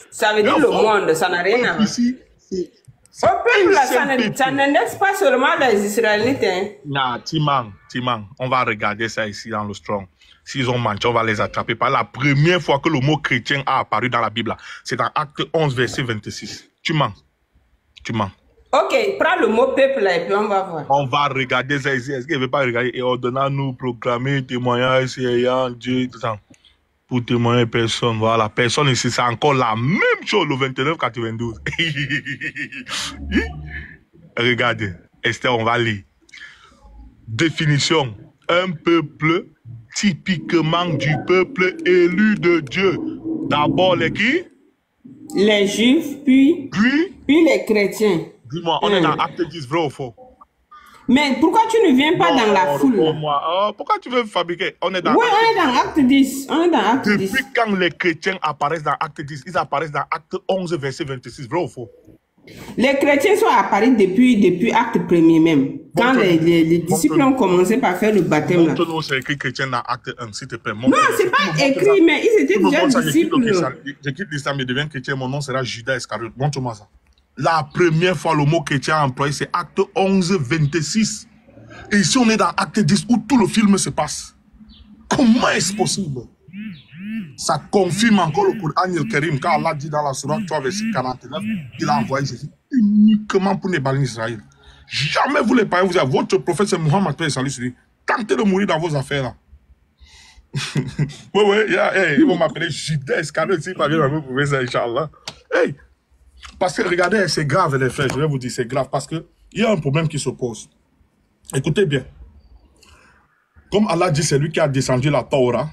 Ça veut dire le monde, ça n'a rien à voir. Ici, Au peuple, là, ça n'indexe pas seulement les Israélites. Hein. Non, Timang, on va regarder ça ici dans le Strong. S'ils ont menti, on va les attraper. Par la première fois que le mot chrétien a apparu dans la Bible, c'est dans Acte 11, verset 26. Tu mens. Ok, prends le mot peuple là et puis on va voir. On va regarder ça ici. Est-ce qu'il ne veut pas regarder et ordonnant-nous proclamer témoignage ayant Dieu, tout ça. Pour témoigner personne, voilà. Personne ici, c'est encore la même chose, le 29-92. Regardez, Esther, on va lire. Définition. Un peuple typiquement du peuple élu de Dieu. D'abord les qui? Les Juifs, puis les chrétiens. Dis-moi, on est dans Acte 10, vrai ou faux? Mais pourquoi tu ne viens pas dans la foule? Pourquoi tu veux fabriquer? On est dans oui, on est dans Acte 10. On est dans Acte 10. Depuis quand les chrétiens apparaissent dans Acte 10, ils apparaissent dans Acte 11, verset 26, vrai ou faux? Les chrétiens sont apparus depuis Acte 1er même. Quand les disciples ont commencé par faire le baptême. Montre-nous, c'est écrit chrétien dans Acte 1, s'il te plaît. Non, c'est pas écrit, mais ils étaient déjà disciples. Je quitte l'islam et deviens chrétien, mon nom sera Judas Iscariote. Montre-moi ça. La première fois, le mot chrétien employé, c'est Acte 11, 26. Et ici, on est dans Acte 10, où tout le film se passe. Comment est-ce possible? Ça confirme encore le Coran el-Karim, quand Allah dit dans la sourate 3, verset 49, qu'il a envoyé Jésus uniquement pour les bannis d'Israël. Jamais vous les païens, vous avez votre prophète, c'est Mohammed, paix et salut sur lui. Tentez de mourir dans vos affaires là. Oui, ils vont m'appeler Judas Iscariote s'ils parviennent à vous prouver ça, Inch'Allah. Hey, parce que regardez, c'est grave les frères, je vais vous dire, c'est grave parce qu'il y a un problème qui se pose. Écoutez bien. Comme Allah dit, c'est lui qui a descendu la Torah.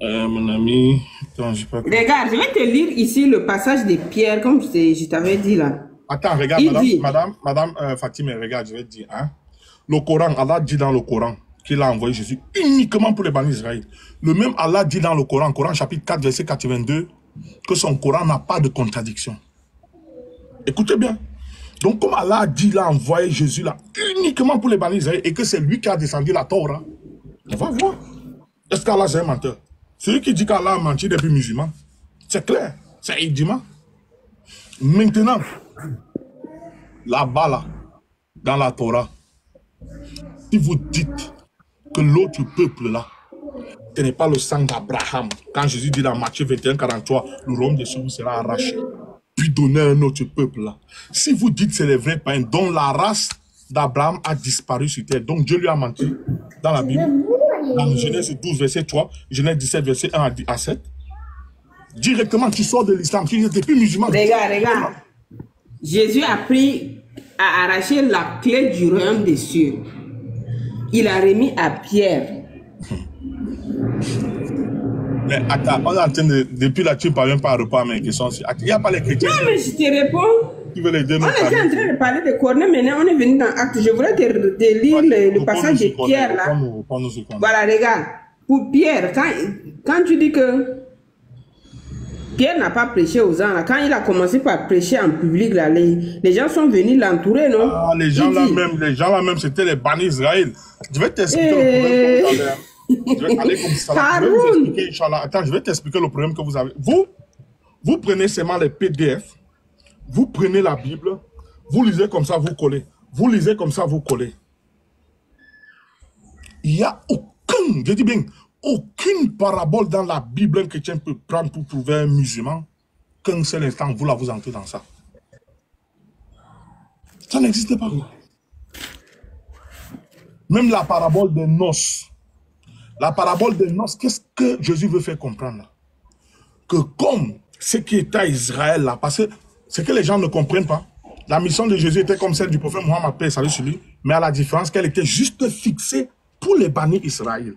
Mon ami, attends, j'ai pas... Regarde, je vais te lire ici le passage de Pierre, comme je t'avais dit là. Attends, regarde, madame Fatima, regarde, je vais te dire. Hein? Le Coran, Allah dit dans le Coran qu'il a envoyé Jésus uniquement pour les bannis d'Israël. Le même Allah dit dans le Coran, Coran chapitre 4, verset 82, que son Coran n'a pas de contradiction. Écoutez bien. Donc, comme Allah a dit, il a envoyé Jésus là uniquement pour les bannis d'Israël et que c'est lui qui a descendu la Torah, on va voir. Est-ce qu'Allah c'est un menteur? Celui qui dit qu'Allah a menti depuis musulman, c'est clair, c'est édiment. Maintenant, là-bas, là, dans la Torah, si vous dites que l'autre peuple là, ce n'est pas le sang d'Abraham, quand Jésus dit dans Matthieu 21, 43, le royaume des cieux sera arraché, puis donné à un autre peuple là. Si vous dites que c'est les vrais païens dont la race d'Abraham a disparu sur terre, donc Dieu lui a menti dans la Bible, dans Genèse 12, verset 3, Genèse 17, verset 1 à 7, directement tu sors de l'islam, tu n'es plus musulman. Regarde. Jésus a arraché la clé du royaume des cieux. Il a remis à Pierre. Mais attends, on est en train de... Depuis là, tu ne parviens pas à répondre à mes questions. Il n'y a pas les chrétiens. Non, mais je te réponds. Tu veux les deux, on était en train de parler de Corneille, maintenant on est venu dans Acte. Je voulais te lire le passage de Pierre là. Voilà, regarde. Pour Pierre, quand tu dis que Pierre n'a pas prêché aux gens, là, quand il a commencé par prêcher en public, là, les gens sont venus l'entourer, non? Ah, les gens là même, c'était les bannis d'Israël. Je vais t'expliquer le problème. Je vais aller comme ça. Je vais vous expliquer, Inch'Allah. Attends, je vais t'expliquer le problème que vous avez. Vous prenez seulement les PDF. Vous prenez la Bible, vous lisez comme ça, vous collez. Vous lisez comme ça, vous collez. Il n'y a aucune, je dis bien, aucune parabole dans la Bible qu'un chrétien peut prendre pour prouver un musulman qu'un seul instant, vous entrez dans ça. Ça n'existe pas. Même la parabole des noces. La parabole des noces, qu'est-ce que Jésus veut faire comprendre là? Que comme ce qui est à Israël là, parce que c'est que les gens ne comprennent pas. La mission de Jésus était comme celle du prophète Mohammed, paix et salut sur lui, mais à la différence qu'elle était juste fixée pour les bannis Israël.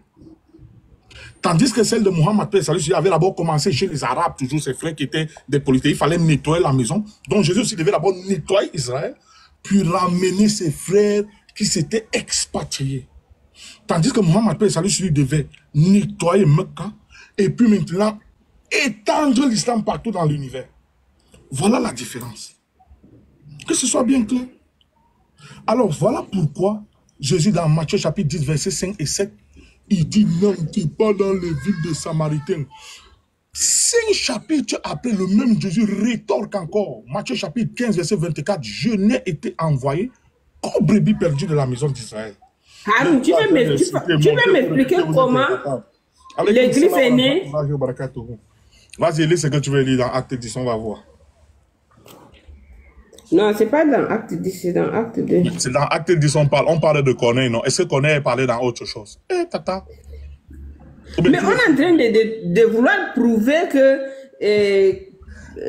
Tandis que celle de Mohammed, paix et salut sur lui, avait d'abord commencé chez les Arabes, toujours ses frères qui étaient des polythéistes, il fallait nettoyer la maison. Donc Jésus aussi devait d'abord nettoyer Israël, puis ramener ses frères qui s'étaient expatriés. Tandis que Mohammed, paix et salut sur lui, devait nettoyer Mecca, et puis maintenant étendre l'islam partout dans l'univers. Voilà la différence. Que ce soit bien clair. Alors, voilà pourquoi Jésus, dans Matthieu chapitre 10, versets 5 et 7, Il dit, n'entrez pas dans les villes des Samaritains. 5 chapitres après, le même Jésus rétorque encore. Matthieu chapitre 15, verset 24. Je n'ai été envoyé qu'aux brebis perdues de la maison d'Israël. Haroun, tu peux m'expliquer comment l'église est née? Vas-y, lis ce que tu veux lire dans Acte 10, on va voir. Non, c'est pas dans Acte 10, c'est dans Acte 2. C'est dans Acte 10, on parle de Corneille, non? Est-ce que Corneille parlait dans autre chose? Eh, tata. Mais on est en train de vouloir prouver que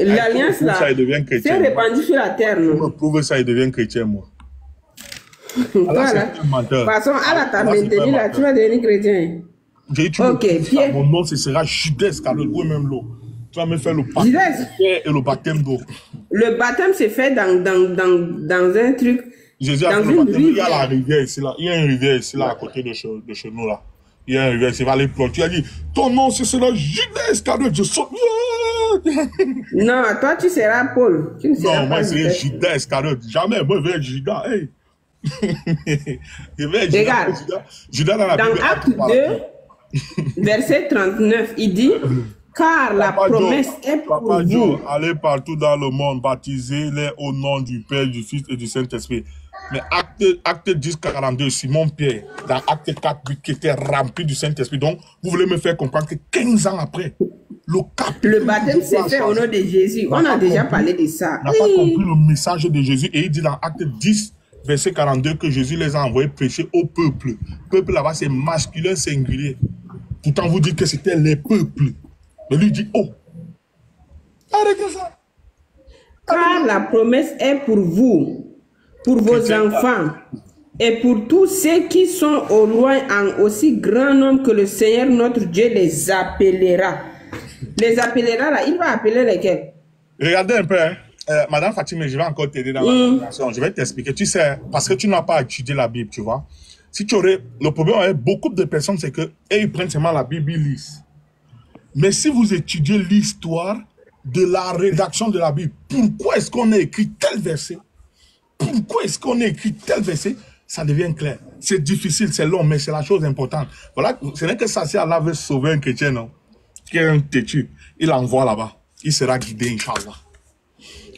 l'alliance là s'est répandue sur la terre, non? Pour prouver ça, il devient chrétien, moi. Voilà. De toute façon, à la table maintenue là, tu vas devenir chrétien. Ok, Pierre. Mon nom, ce sera Judas Iscariote, ou même l'eau. Tu vas me faire le baptême et le baptême d'eau. Le baptême s'est fait dans un truc. Jésus a fait le baptême. Il y a la rivière ici, là. Il y a une rivière ici, là, à côté de chez nous, là. Il y a une rivière ici, va aller pleurer. Tu as dit, ton nom, ce sera Judas Iscariote. Je saute. Non, toi, tu seras Paul. Tu ne seras non, moi, c'est Judas Iscariote. Jamais, moi, je vais être Judas. Hey. Regarde, dans Acte 2, verset 39, il dit, car la promesse est pour vous. Allez partout dans le monde, baptisez-les au nom du Père, du Fils et du Saint-Esprit. Mais acte 10, 42, Simon Pierre, dans acte 4, qui était rempli du Saint-Esprit. Donc, vous voulez me faire comprendre que 15 ans après, le baptême s'est fait au nom de Jésus. On a déjà parlé de ça. On n'a pas compris le message de Jésus. Et il dit dans acte 10, verset 42, que Jésus les a envoyés prêcher au peuple. Peuple là-bas, c'est masculin singulier. Pourtant, vous dites que c'était les peuples. Mais lui dit, oh, arrêtez ça. Car la promesse est pour vous, pour vos enfants, et pour tous ceux qui sont au loin en aussi grand nombre que le Seigneur notre Dieu les appellera. Les appellera là, il va appeler lesquels? Regardez un peu, hein. Madame Fatima, je vais encore t'aider dans la présentation. Je vais t'expliquer. Tu sais, parce que tu n'as pas étudié la Bible, tu vois. Si tu aurais, le problème avec beaucoup de personnes, c'est que ils prennent seulement la Bible, ils lisent. Mais si vous étudiez l'histoire de la rédaction de la Bible, pourquoi est-ce qu'on a écrit tel verset? Pourquoi est-ce qu'on a écrit tel verset? Ça devient clair. C'est difficile, c'est long, mais c'est la chose importante. Voilà, ce n'est que ça, si Allah veut sauver un chrétien, non? Qui est un têtu, il l'envoie là-bas. Il sera guidé, Inch'Allah.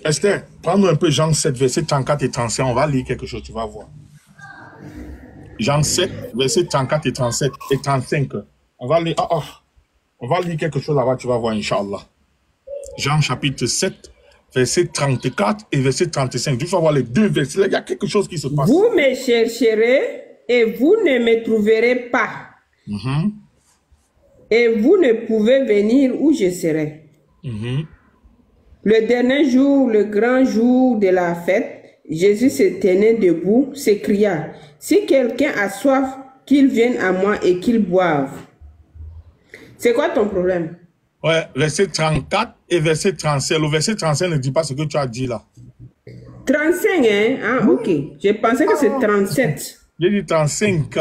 Esther, prends-nous un peu Jean 7, verset 34 et 35. On va lire quelque chose, tu vas voir. Jean 7, verset 34 et 37 et 35. On va lire, on va lire quelque chose là-bas, tu vas voir, Inch'Allah. Jean chapitre 7, verset 34 et verset 35. Tu vas voir les deux versets. Il y a quelque chose qui se passe. Vous me chercherez et vous ne me trouverez pas. Et vous ne pouvez venir où je serai. Le dernier jour, le grand jour de la fête, Jésus se tenait debout, s'écria, « Si quelqu'un a soif, qu'il vienne à moi et qu'il boive. » C'est quoi ton problème? Ouais, verset 34 et verset 35. Le verset 35 ne dit pas ce que tu as dit là. 35, hein? Ah, ok. Je pensais que c'est 37. J'ai dit 35.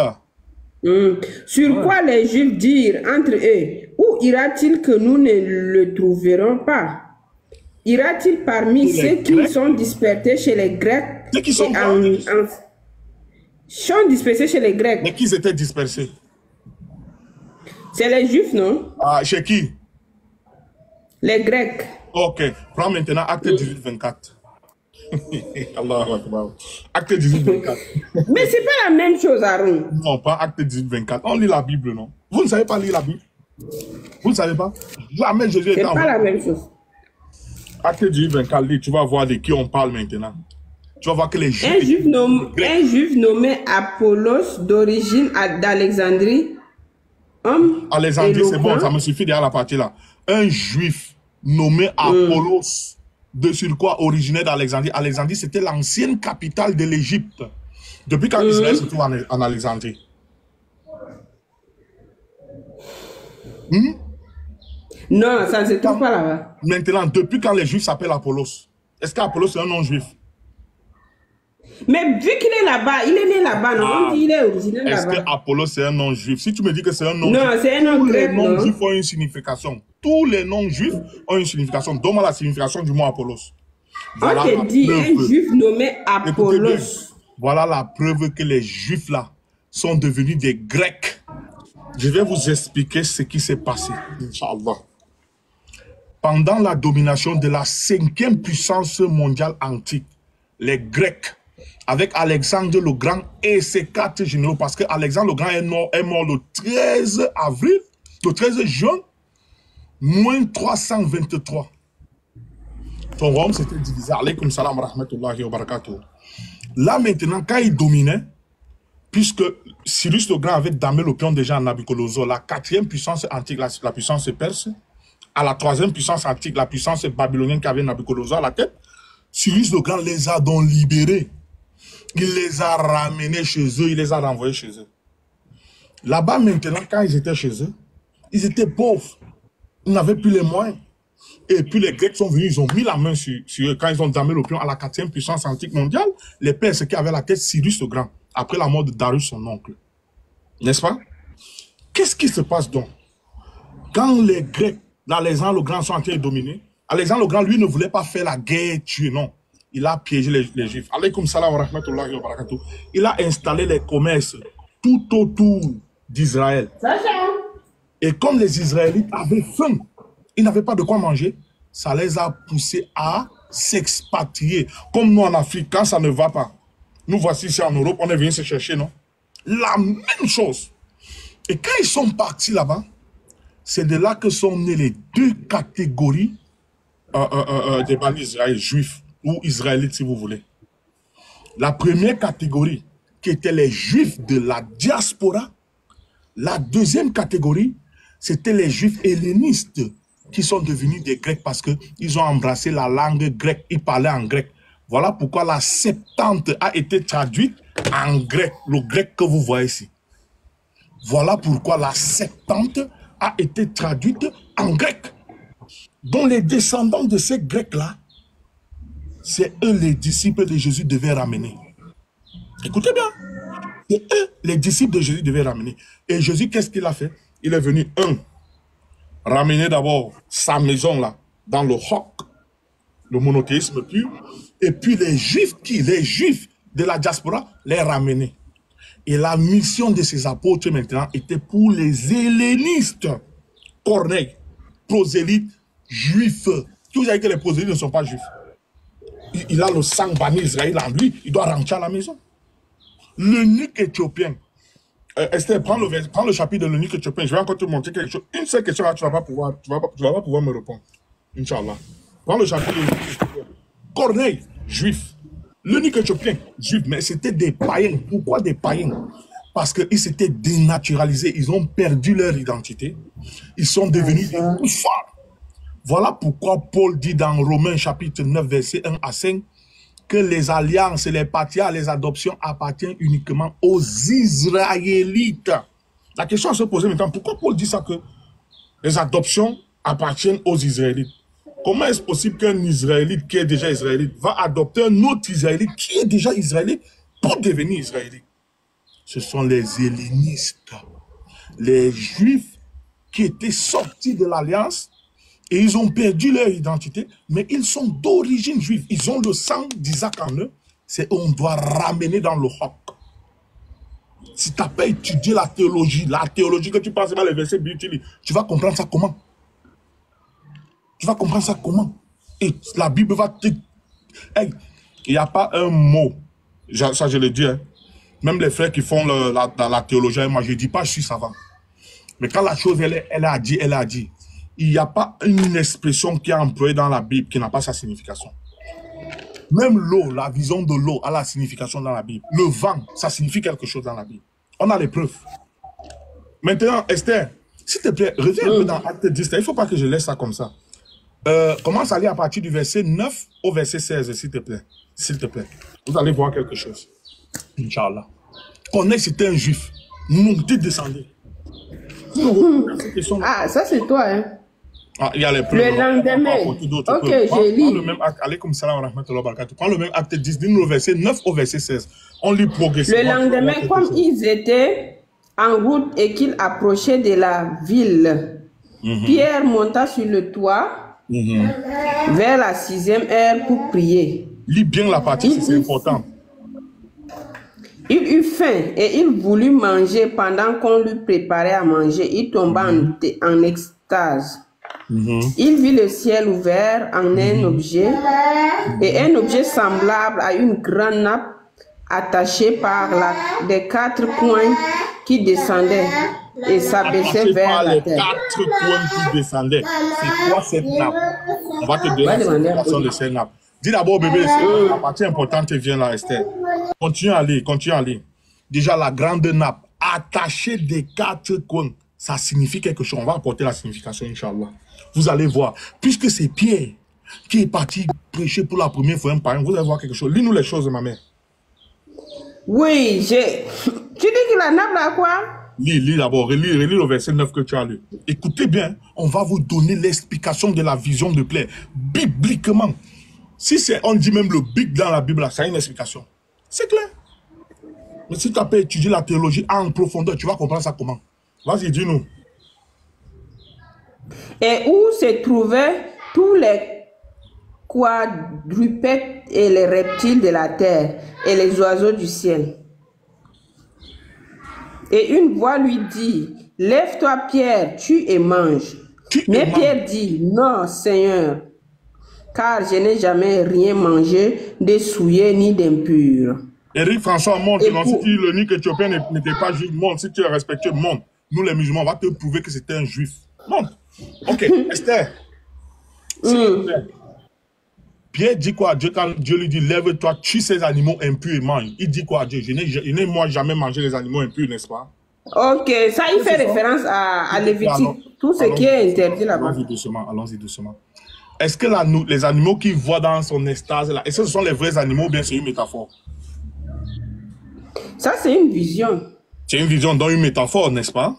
Sur quoi les Juifs dirent entre eux, où ira-t-il que nous ne le trouverons pas? Ira-t-il parmi ceux qui sont dispersés chez les Grecs? Ceux qui sont sont dispersés chez les Grecs. Mais qui étaient dispersés? C'est les Juifs, non? Ah, chez qui? Les Grecs. Ok. Prends maintenant acte 18, 24. Allahu Akbar. Acte 18, 24. Mais c'est pas la même chose, Aaron. Non, pas acte 18, 24. On lit la Bible, non? Vous ne savez pas lire la Bible? Vous ne savez pas? Jamais Jésus est pas la même chose. Acte 18, 24, tu vas voir de qui on parle maintenant. Tu vas voir que les Juifs... Un Juif nommé Apollos, d'origine d'Alexandrie, Alexandrie, c'est bon, ça me suffit derrière la partie là. Un Juif nommé Apollos, de sur quoi originaire d'Alexandrie. Alexandrie, c'était l'ancienne capitale de l'Égypte. Depuis quand Israël se trouve en Alexandrie. Non, ça ne se trouve pas là-bas. Maintenant, depuis quand les Juifs s'appellent Apollos? Est-ce qu'Apollos c'est un nom juif? Mais vu qu'il est là-bas, il est né là-bas, non? On dit il est originaire là-bas. Est-ce que Apollos c'est un nom juif? Si tu me dis que c'est un nom juif, non, c'est un nom grec. Tous les noms juifs ont une signification. Tous les noms juifs ont une signification. Donne-moi la signification du mot Apollos. Voilà, on te dit un juif nommé Apollos. Voilà la preuve que les juifs là sont devenus des Grecs. Je vais vous expliquer ce qui s'est passé, Inch'Allah. Pendant la domination de la 5e puissance mondiale antique, les Grecs, avec Alexandre le Grand et ses 4 généraux, parce que Alexandre le Grand est mort le 13 avril, le 13 juin, moins 323. Son royaume s'était divisé. Alaykoum salam wa rahmatullahi wa barakatuh. Là maintenant, quand il dominait, puisque Cyrus le Grand avait damé le pion déjà à Nabucodonosor, la 4e puissance antique, la puissance perse, à la 3e puissance antique, la puissance babylonienne qui avait Nabucodonosor à la tête, Cyrus le Grand les a donc libérés. Il les a ramenés chez eux, il les a renvoyés chez eux. Là-bas maintenant, quand ils étaient chez eux, ils étaient pauvres. Ils n'avaient plus les moyens. Et puis les Grecs sont venus, ils ont mis la main sur eux. Quand ils ont damé le pion à la 4e puissance antique mondiale, les Perses qui avaient la tête Cyrus le Grand, après la mort de Darius, son oncle. N'est-ce pas? Qu'est-ce qui se passe donc? Quand les Grecs, Alexandre le Grand, sont en train de dominer, Alexandre le Grand, lui, ne voulait pas faire la guerre, tuer, non. Il a piégé les Juifs. Alaykoum salam wa rahmatullahi wa barakatuh. Il a installé les commerces tout autour d'Israël. Et comme les Israélites avaient faim, ils n'avaient pas de quoi manger, ça les a poussés à s'expatrier. Comme nous en Afrique, quand ça ne va pas, nous voici ici en Europe, on est venu se chercher, non? La même chose. Et quand ils sont partis là-bas, c'est de là que sont nées les 2 catégories des Bani Israël, juifs ou israélites si vous voulez. La première catégorie qui étaient les juifs de la diaspora. La deuxième catégorie, c'était les juifs hellénistes qui sont devenus des Grecs parce qu'ils ont embrassé la langue grecque, ils parlaient en grec. Voilà pourquoi la Septante a été traduite en grec, le grec que vous voyez ici. Voilà pourquoi la Septante a été traduite en grec. Donc les descendants de ces Grecs-là, c'est eux les disciples de Jésus devaient ramener. Écoutez bien, c'est eux les disciples de Jésus devaient ramener. Et Jésus, qu'est-ce qu'il a fait? Il est venu, ramener d'abord sa maison là, dans le Hok, le monothéisme pur, et puis les Juifs de la diaspora, les ramener. Et la mission de ces apôtres maintenant était pour les hellénistes. Corneille, prosélytes, juifs. Vous savez que les prosélytes ne sont pas juifs. Il a le sang banni Israël en lui, il doit rentrer à la maison. L'eunuque éthiopien. Esther, prends le chapitre de l'eunuque éthiopien. Je vais encore te montrer quelque chose. Une seule question là, tu ne vas pas pouvoir me répondre. Inch'Allah. Prends le chapitre de l'eunuque éthiopien. Corneille, juif. L'eunuque éthiopien, juif, mais c'était des païens. Pourquoi des païens? Parce qu'ils s'étaient dénaturalisés. Ils ont perdu leur identité. Ils sont devenus des koufars. Voilà pourquoi Paul dit dans Romains chapitre 9, verset 1 à 5, que les alliances, les patriarches, les adoptions appartiennent uniquement aux Israélites. La question à se poser maintenant, pourquoi Paul dit ça que les adoptions appartiennent aux Israélites? Comment est-ce possible qu'un Israélite qui est déjà Israélite va adopter un autre Israélite qui est déjà Israélite pour devenir Israélite? Ce sont les hellénistes, les Juifs qui étaient sortis de l'alliance et ils ont perdu leur identité, mais ils sont d'origine juive. Ils ont le sang d'Isaac en eux. C'est on doit ramener dans le Hok. Si tu n'as pas étudié la théologie que tu penses, les versets bibliques, tu vas comprendre ça comment? Tu vas comprendre ça comment? Et la Bible va te... Hey, il n'y a pas un mot, ça je le dis, hein. Même les frères qui font la théologie, moi je ne dis pas je suis savant. Mais quand la chose, elle a dit, elle a dit. Il n'y a pas une expression qui est employée dans la Bible qui n'a pas sa signification. Même l'eau, la vision de l'eau a la signification dans la Bible. Le vent, ça signifie quelque chose dans la Bible. On a les preuves. Maintenant, Esther, s'il te plaît, reviens un peu dans Acte 10. Il ne faut pas que je laisse ça comme ça. Commence à lire à partir du verset 9 au verset 16, s'il te plaît. S'il te plaît. Vous allez voir quelque chose. Inch'Allah. Corneille, c'était un juif. Nous, tu descendais. Ah, ça c'est toi, hein? Ah, il y a les preuves. Le lendemain. Ok, j'ai lu. Prends le même acte 10, dis-nous le verset 9 au verset 16. On lit progressivement. Le lendemain, comme ils étaient en route et qu'ils approchaient de la ville, Pierre monta sur le toit vers la 6e heure pour prier. Lis bien la partie, c'est important. Il eut faim et il voulut manger pendant qu'on lui préparait à manger. Il tomba en extase. Il vit le ciel ouvert en un objet et un objet semblable à une grande nappe attachée par des 4 coins qui descendaient et s'abaissaient vers la terre. 4 coins qui descendaient. C'est quoi cette nappe? On va te donner l'explication de cette nappe. Dis d'abord, bébé, la partie importante vient là, Esther. Continue à lire, Déjà, la grande nappe attachée des 4 coins, ça signifie quelque chose. On va apporter la signification, Inch'Allah. Vous allez voir. Puisque c'est Pierre qui est parti prêcher pour la première fois un païen, vous allez voir quelque chose. Lis-nous les choses, ma mère. Oui, tu dis que la nappe là quoi? Lis d'abord, relis le verset 9 que tu as lu. Écoutez bien, on va vous donner l'explication de la vision de Pierre, bibliquement. Si on dit même le big dans la Bible, ça a une explication. C'est clair. Mais si tu as pas étudié la théologie en profondeur, tu vas comprendre ça comment? Vas-y, dis-nous. Et où se trouvaient tous les quadrupèdes et les reptiles de la terre et les oiseaux du ciel. Et une voix lui dit, lève-toi Pierre, tue et mange. Mais Pierre dit, non Seigneur, car je n'ai jamais rien mangé de souillé ni d'impur. Éric François, montre, si le Nick éthiopien n'était pas juif, montre, si tu es respectueux, montre. Nous les musulmans, on va te prouver que c'était un juif. Montre. Ok, Esther. Pierre dit quoi à Dieu quand Dieu lui dit, lève-toi, tue ces animaux impurs et mange. Il dit quoi à Dieu? Je n'ai moi jamais mangé les animaux impurs, n'est-ce pas? Ok, ça il fait référence à Lévitique, tout ce qui est interdit là-bas. Allons-y doucement. Est-ce que les animaux qu'il voit dans son extase, est-ce que ce sont les vrais animaux ou bien c'est une métaphore? Ça, c'est une vision. C'est une vision dans une métaphore, n'est-ce pas?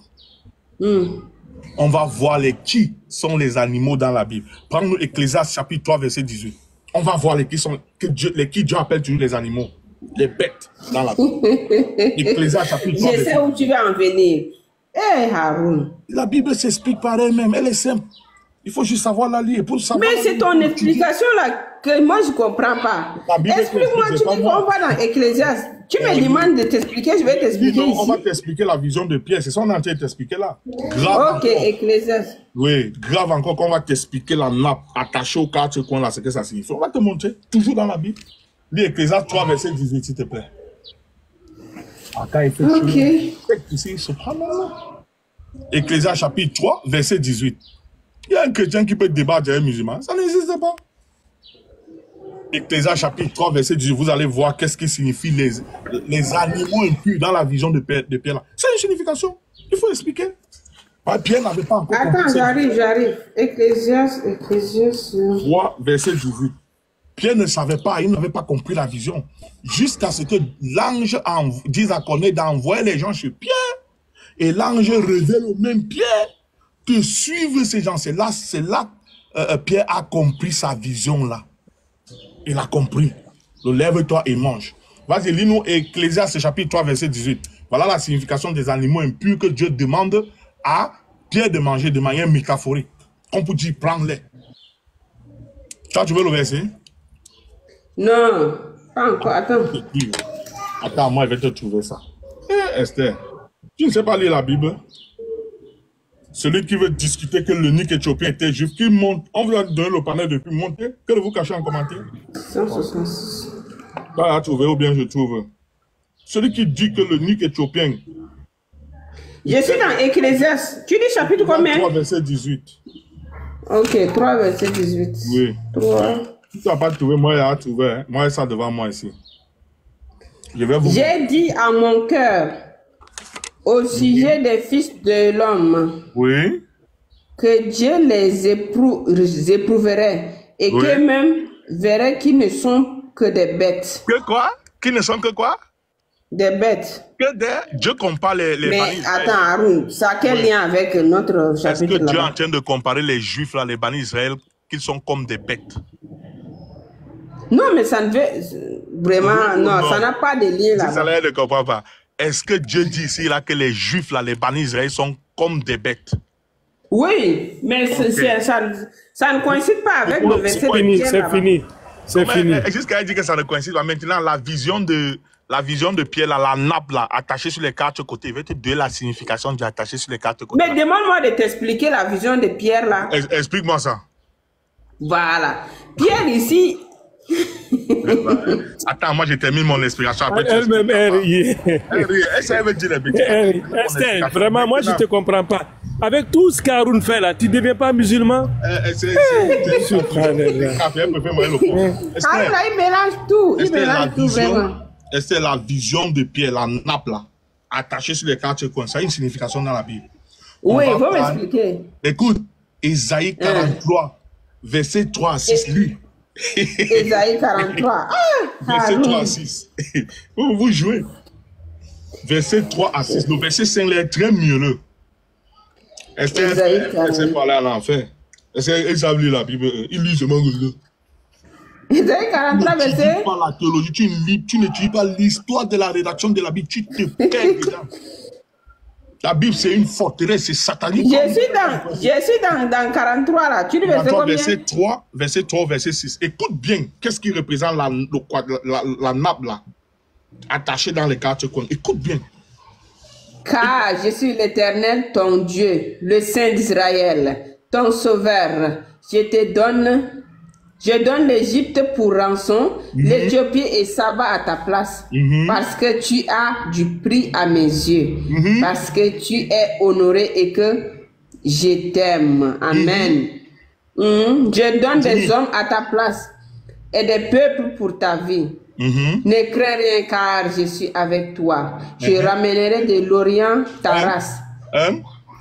On va voir qui sont les animaux dans la Bible. Prends-nous Ecclésiaste chapitre 3, verset 18. On va voir qui Dieu appelle toujours les animaux. Les bêtes dans la Bible. Ecclésiaste chapitre 3, je sais où tu vas en venir. Eh, Haroun. La Bible s'explique par elle-même. Elle est simple. Il faut juste savoir la lire. Pour savoir mais c'est ton explication là que moi je ne comprends pas. Explique-moi, tu dis qu'on va dans Ecclésiaste. Tu me demandes de t'expliquer, je vais t'expliquer ici. On va t'expliquer la vision de Pierre. C'est ça qu'on est en train de t'expliquer là. Grave ok, Ecclésiaste. Oui, grave encore qu'on va t'expliquer la nappe attachée aux 4 coins là, ce que ça signifie. On va te montrer, toujours dans la Bible. Lis Ecclésiaste 3, verset 18, s'il te plaît. Ecclésiaste chapitre 3, verset 18. Il y a un chrétien qui peut débattre avec un musulman. Ça n'existe pas. Ecclésiaste chapitre 3, verset 18. Vous allez voir qu'est-ce qui signifie les animaux impurs dans la vision de Pierre. C'est une signification. Il faut expliquer. Pierre n'avait pas encore compris. Attends, j'arrive. Ecclésiaste 3, verset 18. Pierre ne savait pas, il n'avait pas compris la vision. Jusqu'à ce que l'ange dise à Corneille d'envoyer les gens chez Pierre. Et l'ange révèle au même Pierre de suivre ces gens. C'est là Pierre a compris sa vision là. Il a compris. Lève-toi et mange. Vas-y, lis-nous Ecclésiaste chapitre 3, verset 18. Voilà la signification des animaux impurs que Dieu demande à Pierre de manger de manière métaphorique. On peut dire, prends-les. Toi, tu veux le verset? Non, pas encore. Attends. Attends, moi, je vais te trouver ça. Esther, tu ne sais pas lire la Bible? Celui qui veut discuter que le Nick éthiopien était juif, qui monte, on vous a donné le panel depuis monter, que vous cachez en commentaire? 166. Tu as trouvé ou bien je trouve? Celui qui dit que le Nick éthiopien. Je suis dans Ecclésiaste. Tu dis chapitre combien? 3, verset 18. Ok, 3, verset 18. Oui. 3. Si tu n'as pas trouvé, moi, il a trouvé. Hein. Moi, ça devant moi ici. J'ai dit à mon cœur, au sujet des fils de l'homme, oui, que Dieu les éprouverait et qu'eux-mêmes verraient qu'ils ne sont que des bêtes. Que quoi? Qui ne sont que quoi? Des bêtes. Que des... Dieu compare les mais attends, Haroun, ça a quel lien avec notre chapitre? Est-ce que Dieu est en train de comparer les Juifs, là, les bannis d'Israël, qu'ils sont comme des bêtes? Non, mais ça ne veut... Vraiment, non, ça n'a pas de lien là. Ça ne comprend pas. Est-ce que Dieu dit ici là, que les Juifs, là, les bannis d'Israël sont comme des bêtes? Oui, mais ça ne coïncide pas avec le verset de Pierre. C'est fini. C'est fini. Jusqu'à dire que ça ne coïncide pas. Maintenant, la vision de La vision de Pierre, là, la nappe là, attachée sur les quatre côtés. Je vais te donner la signification de attaché sur les quatre côtés. Mais demande-moi de t'expliquer la vision de Pierre là. Explique-moi ça. Voilà. Pierre ici. Attends, moi je termine mon explication. Elle-même, elle rit. Elle veut dire les bêtises. Estelle, vraiment, moi je ne te comprends pas. Avec tout ce qu'Haroun fait là, tu ne deviens pas musulman? Il mélange tout. Il mélange tout vraiment. C'est la vision de Pierre, la nappe là, attachée sur les quatre coins. Ça a une signification dans la Bible. Oui, il faut m'expliquer. Écoute, Ésaïe 43, verset 3 à 6, lui. Ésaïe 43. Verset 3 à 6. Vous jouez. Verset 3 à 6. Le verset 5 est très mielleux. Est-ce qu'elle parle à l'enfer? Est-ce qu'elle savent lire la Bible? Il lit seulement le. Ésaïe 43, verset. Tu ne lis pas la théologie, tu n'étudies pas l'histoire de la rédaction de la Bible, tu te perds dedans. La Bible, c'est une forteresse, c'est satanique. Je suis dans 43 là. Tu dis verset combien? Verset 3, verset 6. Écoute bien, qu'est-ce qui représente la nappe là, attachée dans les quatre coins. Écoute bien. Car je suis l'Éternel, ton Dieu, le Saint d'Israël, ton Sauveur. Je donne l'Égypte pour rançon, l'Éthiopie et Saba à ta place, parce que tu as du prix à mes yeux, parce que tu es honoré et que je t'aime. Amen. Je donne des hommes à ta place et des peuples pour ta vie. Ne crains rien car je suis avec toi. Je ramènerai de l'Orient ta race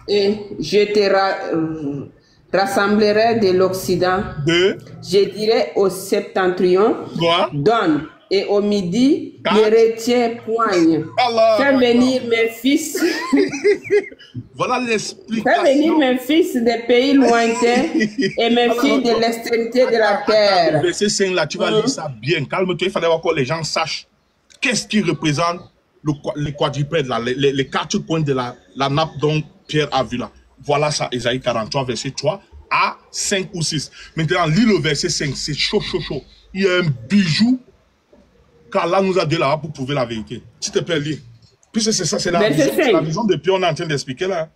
et je te rassemblerai de l'Occident. Je dirai au septentrion, donne, et au midi, ne retiens point. Fais venir mes fils. Voilà l'explication. Fais venir mes fils des pays lointains et mes filles de l'extrémité de la terre. Verset 5 là, tu vas lire ça bien. Calme-toi, il fallait que les gens sachent qu'est-ce qui représente les quadrupèdes, là, les quatre coins de la nappe dont Pierre a vu là. Voilà ça, Ésaïe 43, verset 3 à 5 ou 6. Maintenant, lis le verset 5, c'est chaud, chaud, chaud. Il y a un bijou qu'Allah nous a donné là pour prouver la vérité. S'il te plaît, lis. Puisque c'est ça, c'est la vision de Pierre, on est en train d'expliquer là.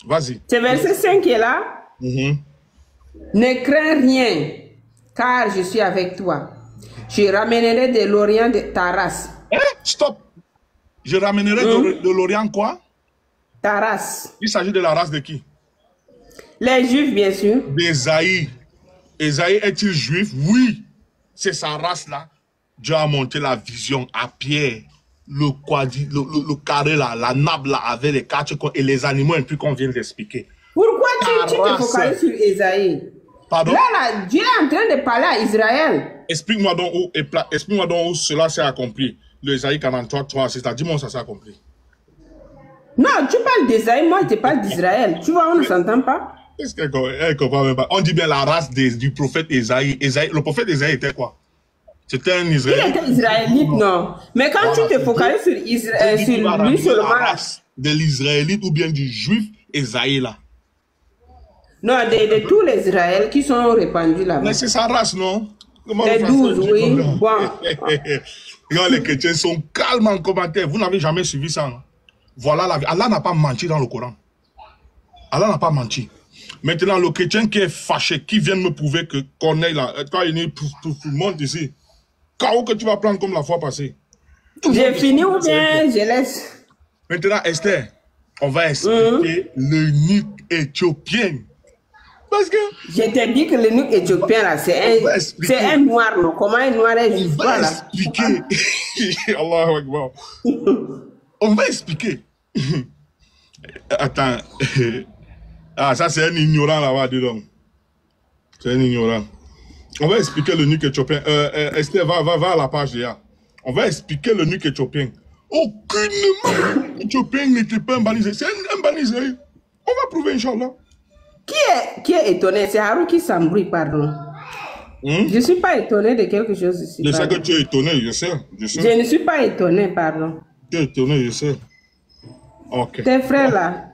Vas-y. C'est verset 5 qui est là. Ne crains rien, car je suis avec toi. Je ramènerai de l'Orient de ta race. Stop. Je ramènerai de l'Orient quoi? Ta race. Il s'agit de la race de qui? Les Juifs, bien sûr. D'Ésaïe. Ésaïe est-il juif? Oui. C'est sa race là. Dieu a monté la vision à Pierre. Le carré là, la nappe là, avec les quatre coins et les animaux impurs qu'on vient d'expliquer. Pourquoi tu te focalises sur Ésaïe? Pardon? Là, Dieu est en train de parler à Israël. Explique-moi donc où cela s'est accompli. Le Ésaïe 43, 3, c'est-à-dire, dis-moi où ça s'est accompli. Non, tu parles d'Ésaïe, moi je te parle d'Israël. Tu vois, on ne s'entend pas. Est-ce qu'elle comprend même pas? On dit bien la race du prophète Ésaïe. Le prophète Ésaïe était quoi? C'était un Israélite. Il était israélite, non. Mais quand tu te focalises sur lui seulement. La race de l'Israélite ou bien du juif Ésaïe là. Non, de tous les Israëls qui sont répandus là-bas. Mais c'est sa race, non? Les 12, oui. Bon. Quand les chrétiens sont calmes en commentaire, vous n'avez jamais suivi ça. Non? Voilà la vie. Allah n'a pas menti dans le Coran. Allah n'a pas menti. Maintenant, le chrétien qui est fâché, qui vient me prouver que Corneille, là, quand il est pour tout le monde ici, chaos que tu vas prendre comme la fois passée. J'ai fini ou bien je laisse? Maintenant, Esther, on va expliquer l'eunuque éthiopien. Parce que... Je t'ai dit que l'eunuque éthiopien, là, c'est un noir, non? Comment un noir est juste là? On va expliquer. Allahu Akbar. On va expliquer. Attends. Ah, ça, c'est un ignorant là-bas, dis donc. C'est un ignorant. On va expliquer le nuque éthiopien. Esther, va à la page déjà. On va expliquer le nuque éthiopien. Aucunement, éthiopien n'était pas un banisé. C'est un banisé. On va prouver, Inch'Allah. Qui est étonné? C'est Haroun qui s'embrouille, pardon. Je ne suis pas étonné de quelque chose ici. Je sais que tu es étonné, je sais. Je ne suis pas étonné, pardon. Tu es étonné, je sais. Ok. Tes frères là.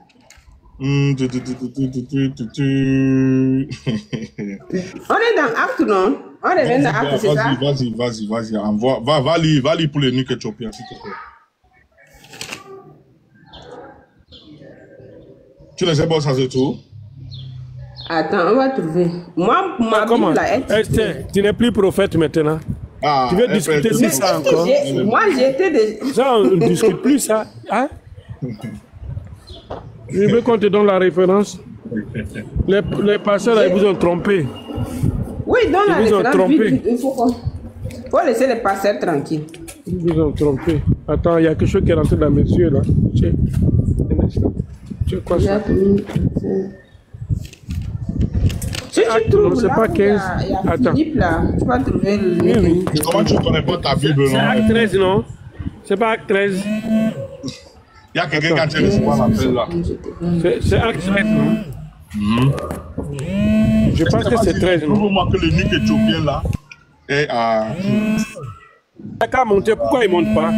On est dans acte, non? On revient dans acte, c'est ça? Vas-y. Envoie, va lire pour les nuques éthiopiens, s'il te plaît. Tu ne sais pas où ça se trouve? Attends, on va trouver. Moi, ma Bible, là, Esther, tu n'es plus prophète maintenant. Ah, tu veux discuter sur ça encore? Moi, j'étais déjà... Ça, on ne discute plus ça. Hein? Je veux qu'on te donne la référence. Les pasteurs, là, ils vous ont trompé. Oui, dans la ils vous ont référence, trompé. il faut laisser les pasteurs tranquilles. Ils vous ont trompé. Attends, il y a quelque chose qui est rentré dans mes yeux, là. Tu sais quoi ça? Si tu trouves c'est là, pas 15. il y a Philippe, là, tu vas trouver le... Oui. Comment tu ne connais pas ta Bible, C'est non? acte 13, non? C'est pas acte 13. Il y a quelqu'un qui a tiré sur l'appel là. C'est acte 13, non? Je pense que c'est 13, non? Trouve-moi que le nuque éthiopien là est à... Il n'a qu'à monter, pourquoi il ne monte pas?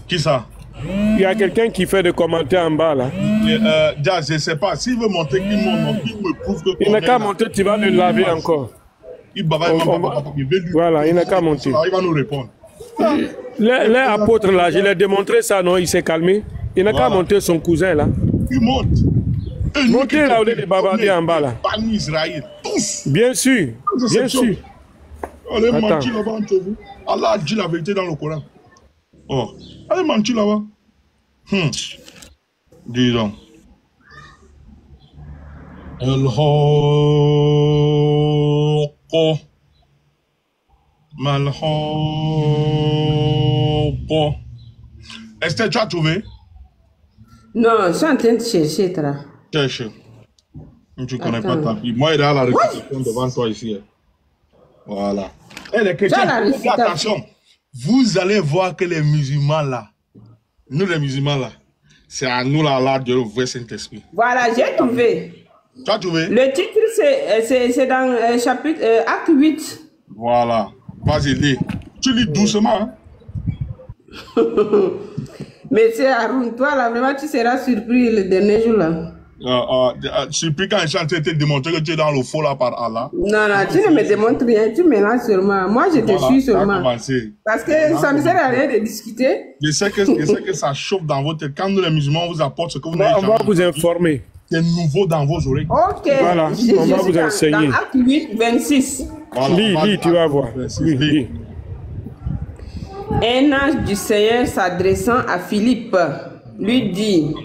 Qui ça? Il y a quelqu'un qui fait des commentaires en bas, là. Je ne sais pas. S'il veut monter, qu'il monte. Il me prouve que... Il n'a qu'à monter, tu vas le laver encore. Il va Voilà, il n'a qu'à monter. Il va nous répondre. Les apôtres, là, je l'ai démontré ça, non? Il s'est calmé. Il n'a qu'à monter son cousin, là. Il monte. Montez là où les bavardiers en bas, là. Banni Israël. Tous. Bien sûr. Bien sûr. Allez mentir là-bas entre vous. Allah a dit la vérité dans le Coran. Oh. Allez mentir là-bas. Dis donc. El Hoko. Mal Hoko. Esther, tu as trouvé? Non, je suis en train de chercher, là. Cherche. Tu ne connais pas ta Bible. Moi, il y a la récitation devant toi ici. Voilà. Et les chrétiens, attention. Vous allez voir que les musulmans là, nous les musulmans là, c'est à nous là de l'ouvrir Saint-Esprit. Voilà, j'ai trouvé. Tu as trouvé? Le titre, c'est dans chapitre acte 8. Voilà. Vas-y, lis. Tu lis doucement. Hein? Mais c'est Haroun, toi là, vraiment, tu seras surpris le dernier jour là. Surpris quand je suis en train de te démontrer que tu es dans le faux là par Allah. Non, tu ne me démontres rien, tu me lances seulement. Moi, je te suis seulement. Parce que ça ne sert à rien de discuter. Je sais que ça chauffe dans votre tête. Quand nous les musulmans vous apportent ce que vous n'avez jamais. On va vous informer. C'est nouveau dans vos oreilles. Ok. Voilà, on va vous enseigner. Dans acte 8, 26. Voilà, lis, tu vas voir. Lis. Un ange du Seigneur s'adressant à Philippe lui dit: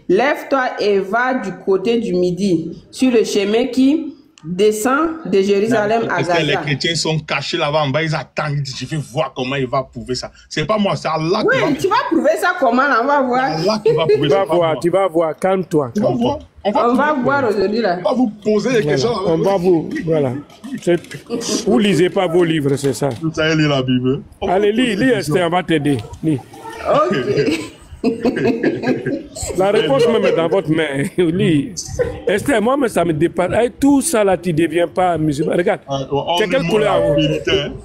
lève-toi et va du côté du midi, sur le chemin qui descend de Jérusalem à Gaza. Les chrétiens sont cachés là-bas en bas, ils attendent. Je vais voir comment il va prouver ça. C'est pas moi, c'est Allah qui va. Oui, tu vas prouver ça comment, là, on va voir. Allah qui va prouver ça. Tu vas voir, calme-toi. On va voir aujourd'hui là. On va vous poser des questions. On va vous, voilà. Vous lisez pas vos livres, c'est ça. Vous allez lire la Bible. Allez, lis, Esther, on va t'aider. Lis. Ok. La réponse même est dans votre main. Lis. Esther, moi, mais ça me dépasse. Avec tout ça là, tu ne deviens pas musulman. Regarde. C'est quelle couleur?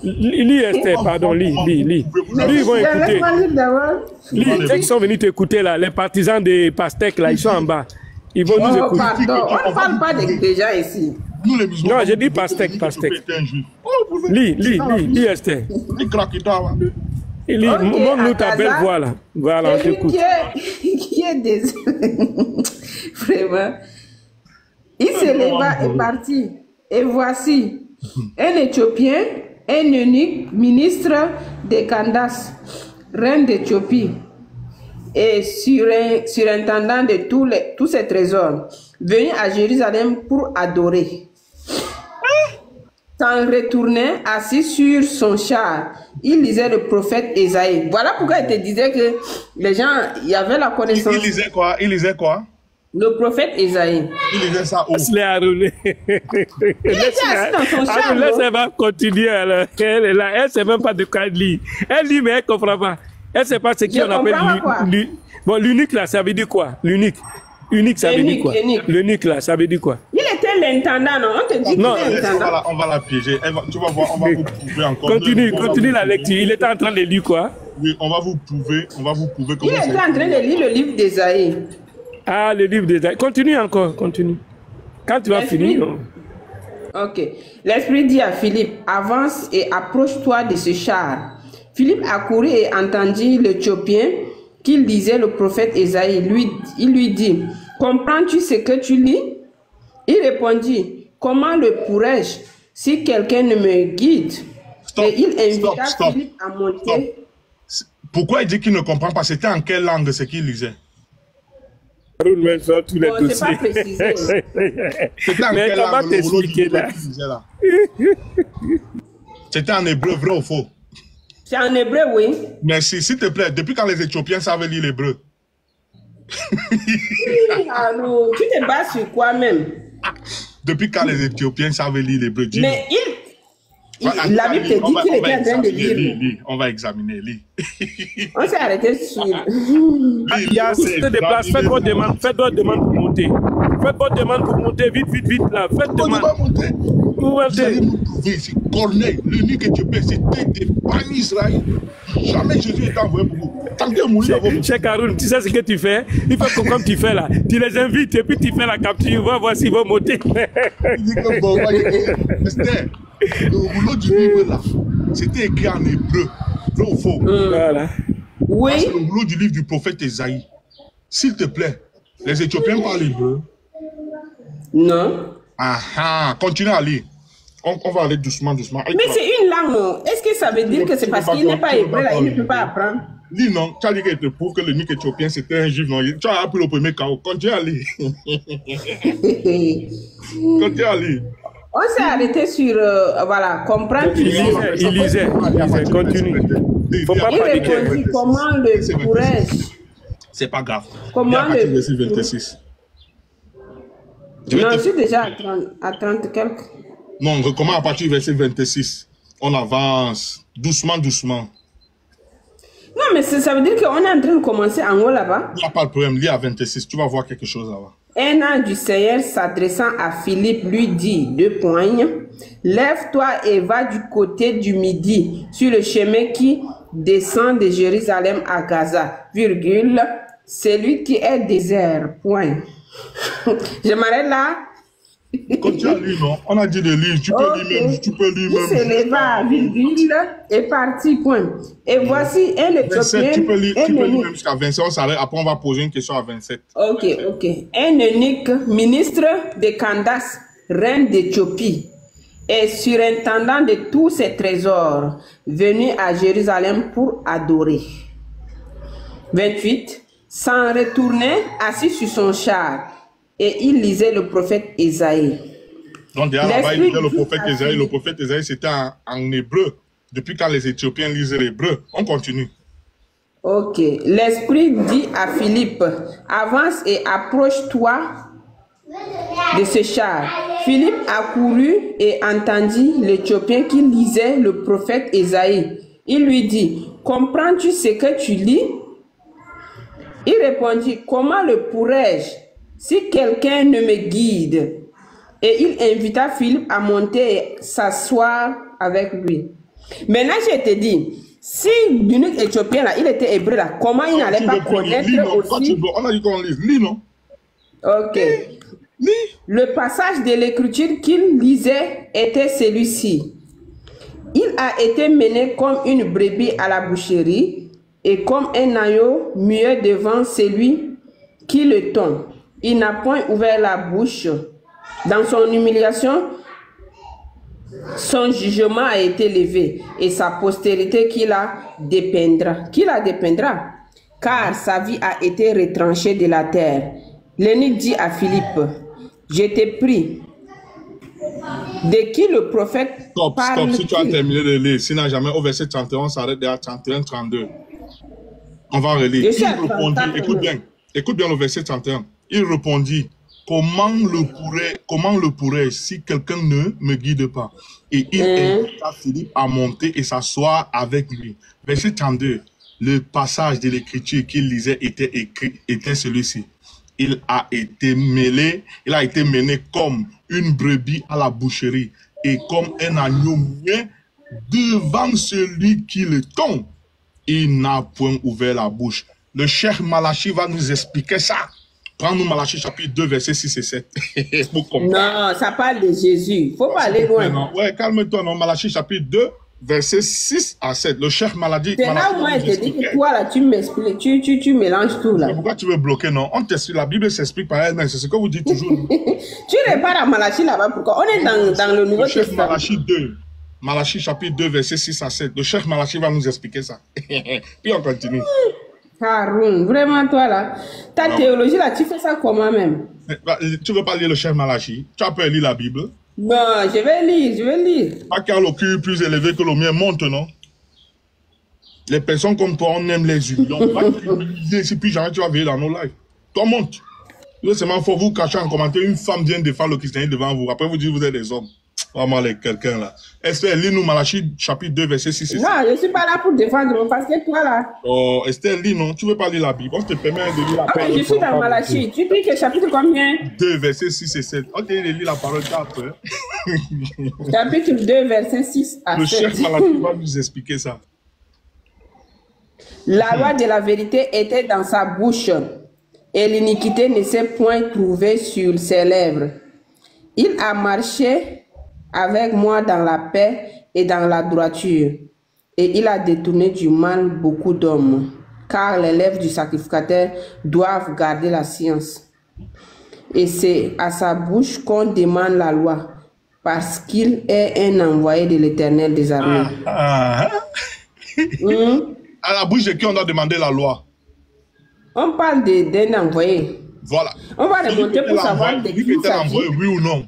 Lis, Esther, pardon, lis. Lui, ils vont écouter. Lis, ceux qui sont venus t'écouter là, les partisans des pastèques là, ils sont en bas. Ils vont nous écouter. Pardon, on ne parle pas des gens ici. Nous les musulmans. Non, j'ai dit pastèque. Lis, Esther. Montre-nous ta belle voix là. Voilà, on t'écoute. Qui est désolé. Vraiment. Il se leva et partit. Et voici un Éthiopien, un eunuque, ministre de Candace, reine d'Éthiopie, et surintendant de tous ces trésors, venu à Jérusalem pour adorer. S'en retournait assis sur son char, il lisait le prophète Ésaïe. Voilà pourquoi il te disait que les gens, il y avait la connaissance. Il lisait quoi? Le prophète Ésaïe. Il lisait ça où? Laisse-les arrouler. Laisse-elle va continuer. Elle est là. Elle ne sait même pas de quoi elle lit. Elle lit, mais elle ne comprend pas. Elle ne sait pas ce qu'on appelle l'unique là, ça veut dire quoi? L'unique, ça veut dire quoi? L'unique là, ça veut dire quoi? Il était l'intendant, non? On te dit qu'il est l'intendant. On va la piéger. Tu vas voir, on va vous prouver encore. Continue la lecture. Il était en train de lire quoi? Oui, on va vous prouver comment il était en train de lire le livre d'Ésaïe. Ah, le livre d'Ésaïe. Continue encore, continue. Quand tu vas finir. Ok. L'Esprit dit à Philippe, avance et approche-toi de ce char. Philippe accourut et entendit l'Éthiopien qui lisait le prophète Ésaïe. Il lui dit, comprends-tu ce que tu lis? Il répondit, comment le pourrais-je si quelqu'un ne me guide? Et il invita Philippe à monter. Pourquoi il dit qu'il ne comprend pas? C'était en quelle langue ce qu'il lisait? C'est pas précisé. C'était en quelle langue le rouleau du livre qu'il lisait là? C'était en hébreu, vrai ou faux? C'est en hébreu, oui. Merci, s'il te plaît. Depuis quand les Éthiopiens savent lire l'hébreu? Alors, tu te bases sur quoi même? Depuis quand les Éthiopiens savent lire l'hébreu? Mais la Bible te dit qu'il était en train de lire. On va examiner, lis. On s'est arrêté sur... Il y a assez de place. Faites votre demande pour monter. Faites votre demande pour monter. Vite, vite, vite là. Faites demande. Vous allez nous prouver, c'est Corneille, l'unique Éthiopien, c'était des bannis Israël. Jamais Jésus est envoyé pour vous. Tant que mourir avant vous. Cheikh Haroun, tu sais ce que tu fais? Il faut comme tu fais là. Tu les invites et puis tu fais la capture. Va voir s'ils vont monter. Il dit que bon, Esther, le rouleau du livre là, c'était écrit en hébreu. Vrai ou faux? Voilà. Oui. C'est le rouleau du livre du prophète Ésaïe. S'il te plaît, les Éthiopiens parlent hébreu? Non. Ah ah, continue à lire. On va aller doucement, doucement. Mais c'est une langue. Est-ce que ça veut dire que c'est parce qu'il n'est pas hébreu là, il ne peut pas apprendre? Dis non, tu as dit qu'il te prouve que l'unique Éthiopien c'était un juif. Non, tu as appris le premier chaos. Continue à lire. Continue à lire. On s'est arrêté sur, voilà, comprendre. Il lisait, continue. Il répondit, comment le pourrais-je? C'est pas grave. Comment le... verset 26. Non, je suis déjà à 30 quelques. Non, on recommence à partir du verset 26. On avance, doucement, doucement. Non, mais ça veut dire qu'on est en train de commencer en haut là-bas. Il n'y a pas de problème, lis à 26, tu vas voir quelque chose là-bas. Un ange du Seigneur s'adressant à Philippe lui dit, lève-toi et va du côté du midi, sur le chemin qui descend de Jérusalem à Gaza, celui qui est désert, Je m'arrête là. Continue à lire, non? On a dit de lire, tu peux lire même, tu peux lire même. Il se leva, et parti, Et voici un Éthiopien. Tu peux lire même jusqu'à 27, on s'arrête, après on va poser une question à 27. Ok. Un eunuque, ministre de Candace, reine d'Éthiopie, et surintendant de tous ses trésors, venu à Jérusalem pour adorer. 28. S'en retournait assis sur son char, et il lisait le prophète Ésaïe. Donc déjà là-bas, il lisait le prophète Ésaïe. Le prophète Ésaïe, c'était en hébreu. Depuis quand les Éthiopiens lisent l'hébreu. On continue. Ok. L'Esprit dit à Philippe, avance et approche-toi de ce char. Philippe accourut et entendit l'Éthiopien qui lisait le prophète Ésaïe. Il lui dit, comprends-tu ce que tu lis? Il répondit, comment le pourrais-je si quelqu'un ne me guide? Et il invita Philippe à monter et s'asseoir avec lui. Maintenant, je te dis, si l'unique Éthiopien, là, il était hébreu, là, comment il n'allait pas connaître aussi... On a dit qu'on lise. Lis, non? Ok. Lis. Le passage de l'écriture qu'il lisait était celui-ci. Il a été mené comme une brebis à la boucherie, et comme un agneau muet devant celui qui le tond. Il n'a point ouvert la bouche. Dans son humiliation, son jugement a été levé, et sa postérité qui la dépendra. Car sa vie a été retranchée de la terre. L'eunuque dit à Philippe, je t'ai pris. De qui le prophète parle? Stop, si tu as terminé de lire, sinon jamais au verset 31, on s'arrête à 31-32. On va relire. Il répondit, écoute bien le verset 31. Il répondit, comment le pourrais si quelqu'un ne me guide pas? Et il invita Philippe à monter et s'asseoir avec lui. Verset 32. Le passage de l'écriture qu'il lisait était celui-ci. Il a été mené comme une brebis à la boucherie et comme un agneau muet devant celui qui le tond. Il n'a point ouvert la bouche. Le cheikh Malachi va nous expliquer ça. Prends-nous Malachie chapitre 2, versets 6 et 7. Non, ça parle de Jésus. Il ne faut pas aller loin. Non. Ouais, calme-toi. Non, Malachie chapitre 2, versets 6 à 7. Le chef maladie. C'est là où moi je te dis que toi là, tu m'expliques, tu mélanges tout là. Mais pourquoi tu veux bloquer? Non, on t'explique. La Bible s'explique par elle-même. C'est ce que vous dites toujours. Tu n'es pas à Malachie là-bas. Pourquoi? On est dans le Nouveau Testament. Malachie 2. Malachie chapitre 2, versets 6 à 7. Le chef Malachie va nous expliquer ça. Puis on continue. Haroun, vraiment toi là, ta théologie là, tu fais ça comment même? Tu veux pas lire le chef Malachie? Tu as peur de lire la Bible? Non, je vais lire. Pas car le cul plus élevé que le mien monte, non? Les personnes comme toi, on aime les humiliants. Pas humilier si puis jamais tu vas veiller dans nos lives. Toi monte. Là, seulement faut vous cacher en commentaire. Une femme vient défendre le christianisme devant vous. Après vous dites vous êtes des hommes. Vraiment, quelqu'un là. Esther, lis-nous Malachie chapitre 2, verset 6 et 7. Non, je ne suis pas là pour défendre parce que toi là. Oh, Esther, lis, non? Tu ne veux pas lire la Bible? On te permet de lire la parole. Je suis dans Malachie. Tu dis que chapitre combien? 2, verset 6 et 7. On te lit la parole après. Chapitre 2, verset 6 à 7. Le chef Malachie va nous expliquer ça. La loi de la vérité était dans sa bouche, et l'iniquité ne s'est point trouvée sur ses lèvres. Il a marché avec moi dans la paix et dans la droiture, et il a détourné du mal beaucoup d'hommes, car les lèvres du sacrificateur doivent garder la science. Et c'est à sa bouche qu'on demande la loi, parce qu'il est un envoyé de l'Éternel des armées. À la bouche de qui on doit demander la loi? On parle d'un envoyé. Voilà. On va remonter pour savoir de qui il s'agit. Envoyé, oui ou non?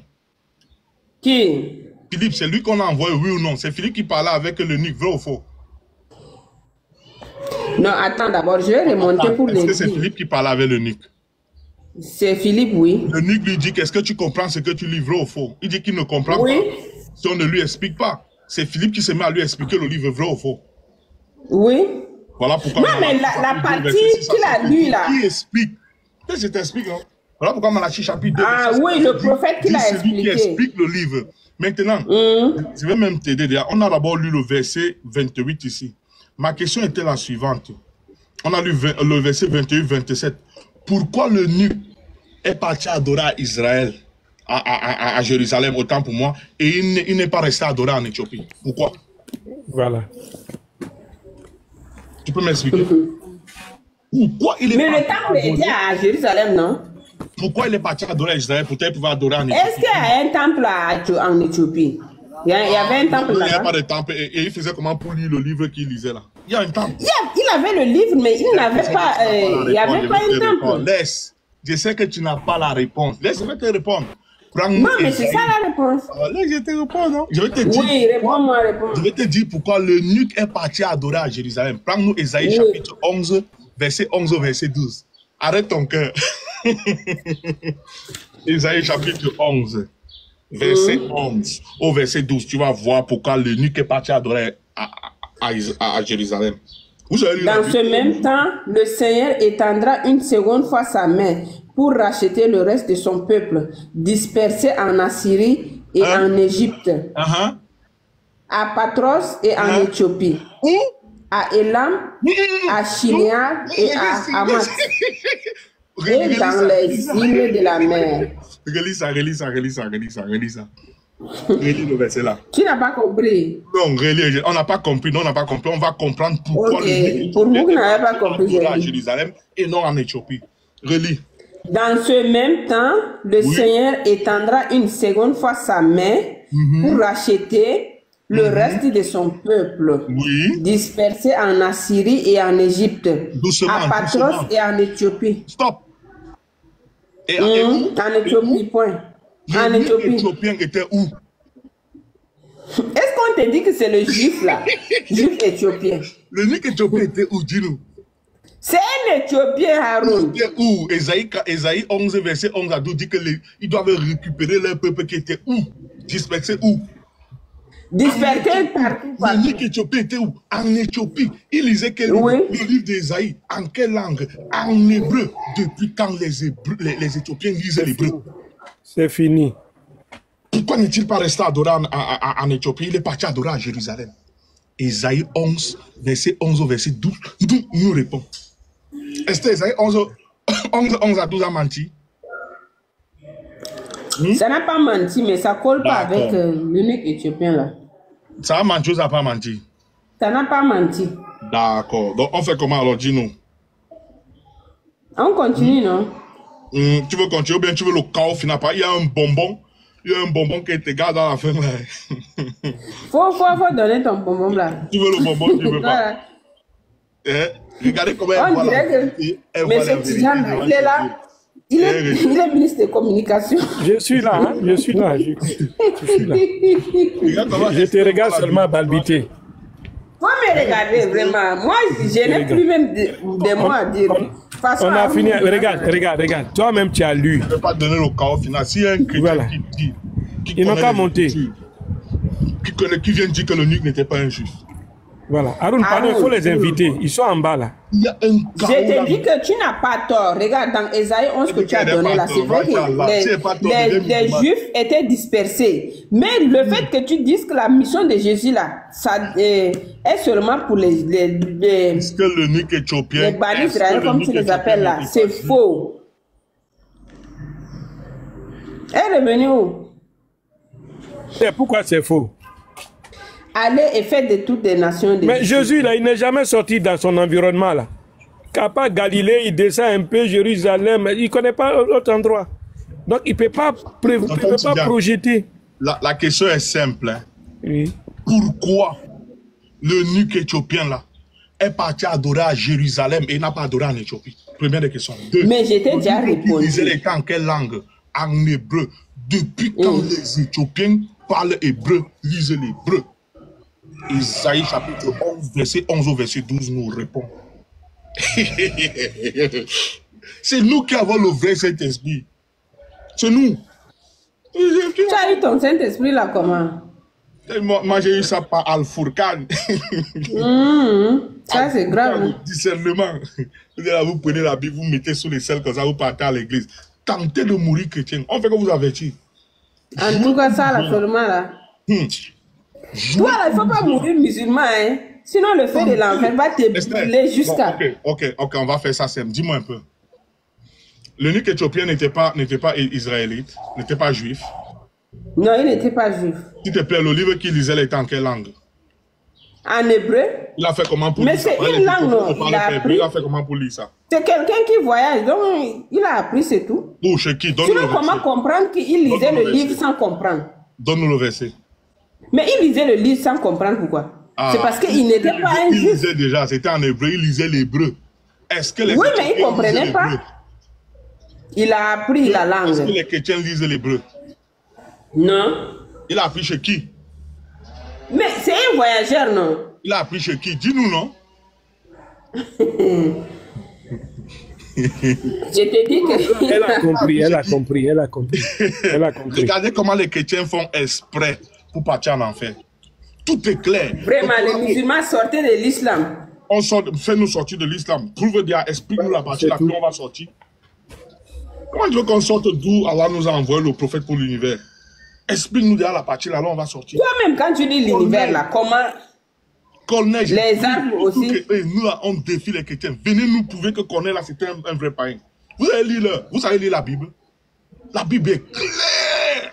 Qui? Philippe, c'est lui qu'on a envoyé, oui ou non? C'est Philippe qui parlait avec l'eunuque, vrai ou faux? Non, attends d'abord, je vais remonter pour les dire. Est-ce que c'est Philippe qui parlait avec l'eunuque? C'est Philippe, oui. L'eunuque lui dit, qu'est-ce que tu comprends ce que tu lis, vrai ou faux? Il dit qu'il ne comprend pas. Si on ne lui explique pas. C'est Philippe qui se met à lui expliquer le livre, vrai ou faux? Oui. Voilà pourquoi... Non, mais la partie qu'il a lue là... Qui explique? Je t'explique, non? Voilà pourquoi Malachie chapitre 2... Ah oui, le prophète qui l'a expliqué. C'est lui qui explique le livre. Maintenant, je vais même t'aider déjà. On a d'abord lu le verset 28 ici. Ma question était la suivante. On a lu le verset 28-27. Pourquoi l'eunuque est parti adorer à Israël, à Jérusalem, autant pour moi, et il n'est pas resté adorer en Éthiopie? Pourquoi? Voilà. Tu peux m'expliquer? Pourquoi il est Mais le temple était à Jérusalem, non? Pourquoi il est parti adorer à Israël? Peut-être pouvoir adorer en Éthiopie. Est-ce qu'il y a un temple en Éthiopie? Il y avait un temple là-bas. Il n'y a pas de temple. Et il faisait comment pour lire le livre qu'il lisait là? Il y a un temple. Il avait le livre, mais il n'avait pas, il n'y avait pas un temple. Laisse. Je sais que tu n'as pas la réponse. Laisse-moi te répondre. Non, mais c'est ça la réponse. Laisse, je te réponds, non? Je vais te dire. Oui, réponds-moi, réponds. Je vais te dire pourquoi l'eunuque est parti adorer à Jérusalem. Prends-nous Ésaïe chapitre 11, verset 11 au verset 12. Arrête ton cœur. Ésaïe chapitre 11, verset 11 au verset 12. Tu vas voir pourquoi l'eunuque est parti adorer à Jérusalem. Dans ce même temps, le Seigneur étendra une seconde fois sa main pour racheter le reste de son peuple, dispersé en Assyrie et en Égypte, à Patros et en Éthiopie, à Élam, à Shinéar et à Hamath, et dans les îles de la mer. Relis ça. Relis le verset là. Tu n'as pas compris? Non, relis, on n'a pas compris, on va comprendre pourquoi pour vous qui n'avez pas compris, à Jérusalem et non en Éthiopie. Relis. Dans ce même temps, le Seigneur étendra une seconde fois sa main pour racheter le reste de son peuple, dispersé en Assyrie et en Égypte, à Patros et en Éthiopie. Stop. Et en Éthiopie, point. En Éthiopie. L'Éthiopien était où? Est-ce qu'on te dit que c'est le juif là? Juif éthiopien. L'unique éthiopien était où, dis-nous? C'est un Éthiopien, Haroun. C'était où? Ésaïe 11, verset 11 à 12 dit qu'ils doivent récupérer leur peuple qui était où? Dispersé où? Dispersé partout. L'unique éthiopien était où? En Éthiopie. Il lisait quel livre? Le livre d'Ésaïe. En quelle langue? En hébreu. Depuis quand les Éthiopiens lisaient l'hébreu? C'est fini. Pourquoi n'est-il pas resté adorer en Éthiopie? Il est parti adorer à Jérusalem. Ésaïe 11, verset 11 au verset 12, nous répond. Est-ce Ésaïe 11 11 à 12 a menti. Ça n'a pas menti, mais ça colle pas avec l'unique éthiopien là. Ça a menti ou ça n'a pas menti? Ça n'a pas menti. D'accord. Donc, on fait comment alors? Dis-nous. On continue, non? Tu veux continuer ou bien tu veux le chaos final? Il y a un bonbon. Il y a un bonbon qui te garde dans la fin. Faut donner ton bonbon là. Tu veux le bonbon, tu veux pas. Regardez comment elle voit la vérité. Mais ce petit Jean, il est là. Il est ministre des Communications. Je suis là, hein? Je suis là. Je suis là. Je te regarde seulement balbiter. Faut me regarder vraiment. Moi, je n'ai plus même des mots à dire. On a fini. Regarde. Toi-même, tu as lu. Je ne peux pas donner le chaos final. S'il y a un chrétien qui ils n'ont qu'à monter. Qui vient dire que le nuque n'était pas un juif. Voilà. Arun, pardon, il faut les inviter. Ils sont en bas là. Il y a un chaos. Je te dis que tu n'as pas tort. Regarde, dans Esaïe 11 que tu as donné là, c'est vrai que les Juifs étaient dispersés. Mais le fait que tu dises que la mission de Jésus là, ça est seulement pour les bannis Israël, comme tu les appelles là, c'est faux. Elle est revenue où? Et pourquoi c'est faux? Allez et faites de toutes les nations. Mais Jésus, là, il n'est jamais sorti dans son environnement, là. Qu'à part Galilée, il descend un peu, Jérusalem, il ne connaît pas l'autre endroit. Donc, il ne peut pas, projeter. La question est simple. Hein. Oui. Pourquoi l'eunuque éthiopien, là, est parti adorer à Jérusalem et n'a pas adoré en Éthiopie? Première des questions. Mais j'étais déjà répondu. Il était en quelle langue? En hébreu. Depuis quand les Éthiopiens parlent hébreu, lisent l'hébreu? Isaïe chapitre 11, verset 11 au verset 12 nous répond. C'est nous qui avons le vrai Saint-Esprit. C'est nous. Tu as eu ton Saint-Esprit là comment? Moi j'ai eu ça par Al-Fourkan. Ça c'est grave. Discernement. Vous prenez la Bible, vous mettez sous les selles comme ça, vous partez à l'église. Tentez de mourir chrétien. On fait que vous avertir. En tout cas ça là seulement là. Toi, là, il ne faut pas mourir musulman, hein. Sinon, le feu de l'enfer va te brûler jusqu'à... Ok, on va faire ça simple. Dis-moi un peu. L'eunuque éthiopien n'était pas israélite, n'était pas juif. Non, il n'était pas juif. S'il te plaît, le livre qu'il lisait était en quelle langue? En hébreu. Il a fait comment pour lire ça? Mais c'est une langue, non. Il a fait comment pour lire ça? C'est quelqu'un qui voyage, donc il a appris, c'est tout. Ou chez qui? Sinon, comment comprendre qu'il lisait le livre sans comprendre? Donne-nous le verset. Mais il lisait le livre sans comprendre pourquoi. C'est parce qu'il n'était pas un juif. Il lisait déjà, c'était en hébreu, il lisait l'hébreu. Est-ce que les oui, mais il ne comprenait pas. Il a appris la langue. Est-ce que les chrétiens lisent l'hébreu? Non. Il a appris chez qui? Mais c'est un voyageur, non? Il a appris chez qui? Dis-nous, non? Je te dis que... Elle a compris. Regardez comment les chrétiens font exprès pour partir en enfer. Tout est clair. Vraiment, les musulmans sortaient de l'islam. Fais-nous sortir de l'islam. Prouve bien, explique-nous la partie là, puis on va sortir. Comment tu veux qu'on sorte d'où Allah nous a envoyé le prophète pour l'univers? Explique-nous déjà la partie là, on va sortir. Toi-même, quand tu dis l'univers là, comment... Corneille, les armes aussi. Nous là, on défie les chrétiens. Venez nous prouver que Corneille là, c'était un vrai païen. Vous savez lire la Bible? La Bible est claire.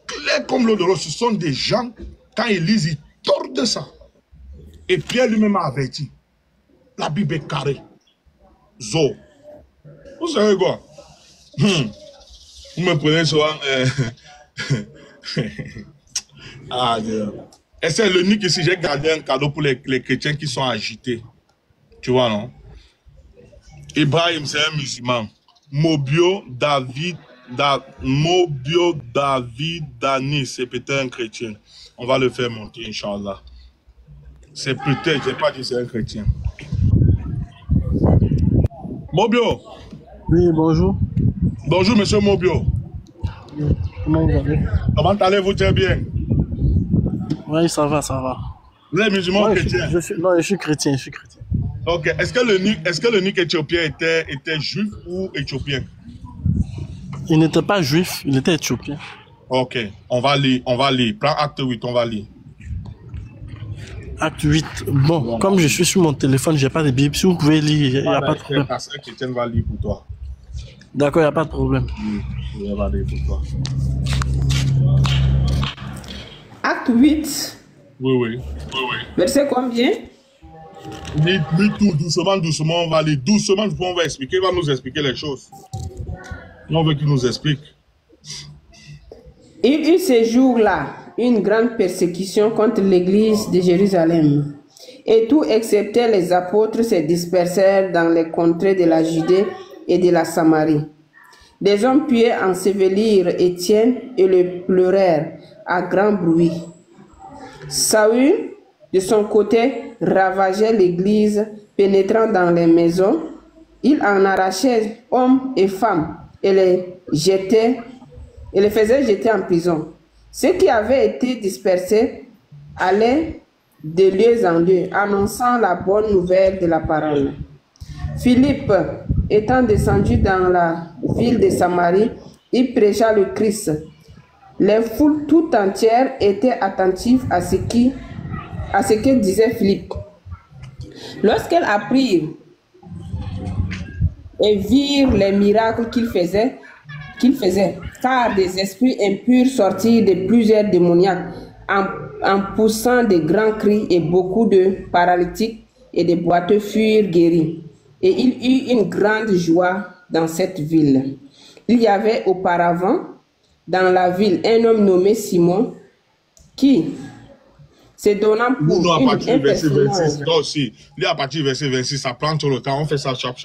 Claire comme l'eau de l'eau. Ce sont des gens, quand ils lisent, ils tordent ça. Et Pierre lui-même a averti. La Bible est carrée. Zo. Vous savez quoi? Vous me prenez souvent... Ah, Dieu. Et c'est l'unique ici, j'ai gardé un cadeau pour les chrétiens qui sont agités. Tu vois, non? Ibrahim, c'est un musulman. Mobio David Dani, c'est peut-être un chrétien. On va le faire monter, Inch'Allah. C'est peut-être, je n'ai pas dit c'est un chrétien. Mobio. Oui, bonjour. Bonjour, monsieur Mobio. Comment vous allez? Comment allez-vous très bien? Oui, ça va, ça va. Vous êtes musulman ou chrétien? Non, je suis chrétien, Ok. Est-ce que l'eunuque éthiopien était juif ou éthiopien? Il n'était pas juif, il était éthiopien. Ok. On va lire. Prends acte 8, on va lire. Acte 8. Bon, comme je suis sur mon téléphone, j'ai pas de Bible. Si vous pouvez lire, il n'y a pas de problème. Pasteur Chrétien va lire pour toi. D'accord, il n'y a pas de problème. Il va lire pour toi. Acte 8. Oui. Verset combien? Lis tout doucement, on va lire doucement, on va expliquer, il va nous expliquer les choses. On veut qu'il nous explique. Il eut ces jours-là une grande persécution contre l'église de Jérusalem. Et tout excepté les apôtres se dispersèrent dans les contrées de la Judée et de la Samarie. Des hommes pieux ensevelirent Étienne et le pleurèrent à grand bruit. Saül, de son côté, ravageait l'église, pénétrant dans les maisons. Il en arrachait hommes et femmes et les faisait jeter en prison. Ceux qui avaient été dispersés allaient de lieu en lieu, annonçant la bonne nouvelle de la parole. Philippe, étant descendu dans la ville de Samarie, il prêcha le Christ. Les foules tout entières étaient attentives à ce que disait Philippe. Lorsqu'elles apprirent et virent les miracles qu'il faisait, car des esprits impurs sortirent de plusieurs démoniaques en poussant de grands cris, et beaucoup de paralytiques et de boiteux furent guéris. Et il eut une grande joie dans cette ville. Il y avait auparavant dans la ville un homme nommé Simon qui, se donnant pour nous, à partir du verset 26, toi aussi, lui à partir du verset 26, ça prend tout le temps, on fait ça chap,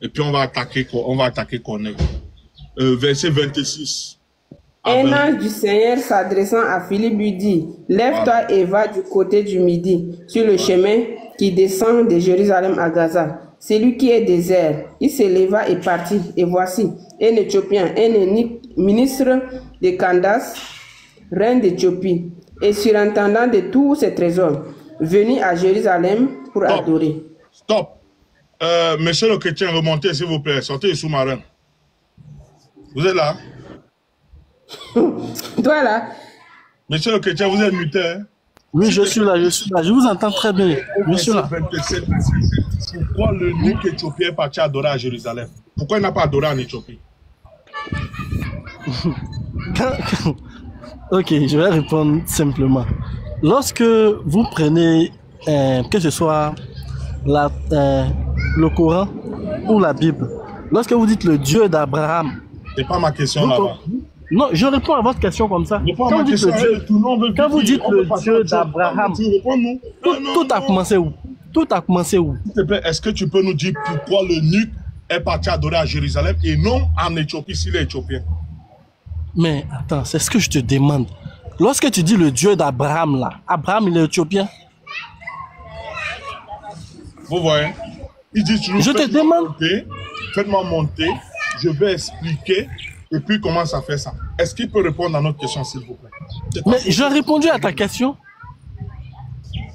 et puis on va attaquer Corneille. Verset 26. Un ange du Seigneur s'adressant à Philippe lui dit, lève-toi et va du côté du midi, sur le chemin qui descend de Jérusalem à Gaza. C'est lui qui est désert. Il se leva et partit. Et voici, un Éthiopien, un ministre de Candace, reine d'Éthiopie, et surintendant de tous ses trésors, venu à Jérusalem pour adorer. Stop. Monsieur le chrétien, remontez s'il vous plaît. Sortez le sous-marin. Vous êtes là? Toi là? Monsieur le chrétien, vous êtes muté, hein? Oui, je suis là. Je vous entends très bien. Je suis là. 27, pourquoi le nuque éthiopien est parti adorer à Jérusalem? Pourquoi il n'a pas adoré en Éthiopie? Ok, je vais répondre simplement. Lorsque vous prenez, que ce soit le Coran ou la Bible, lorsque vous dites le Dieu d'Abraham... C'est pas ma question là-bas. Non, je réponds à votre question comme ça. Quand vous dites le Dieu d'Abraham, tout a commencé où? Tout a commencé où? S'il te plaît, est-ce que tu peux nous dire pourquoi le nuque est parti adorer à Jérusalem et non en Éthiopie s'il est éthiopien? Mais attends, c'est ce que je te demande. Lorsque tu dis le Dieu d'Abraham là, Abraham il est éthiopien? Vous voyez? Il dit toujours, je te demande. Faites-moi monter, je vais expliquer. Et puis, comment ça fait ça? Est-ce qu'il peut répondre à notre question, s'il vous plaît? Mais j'ai répondu à ta question.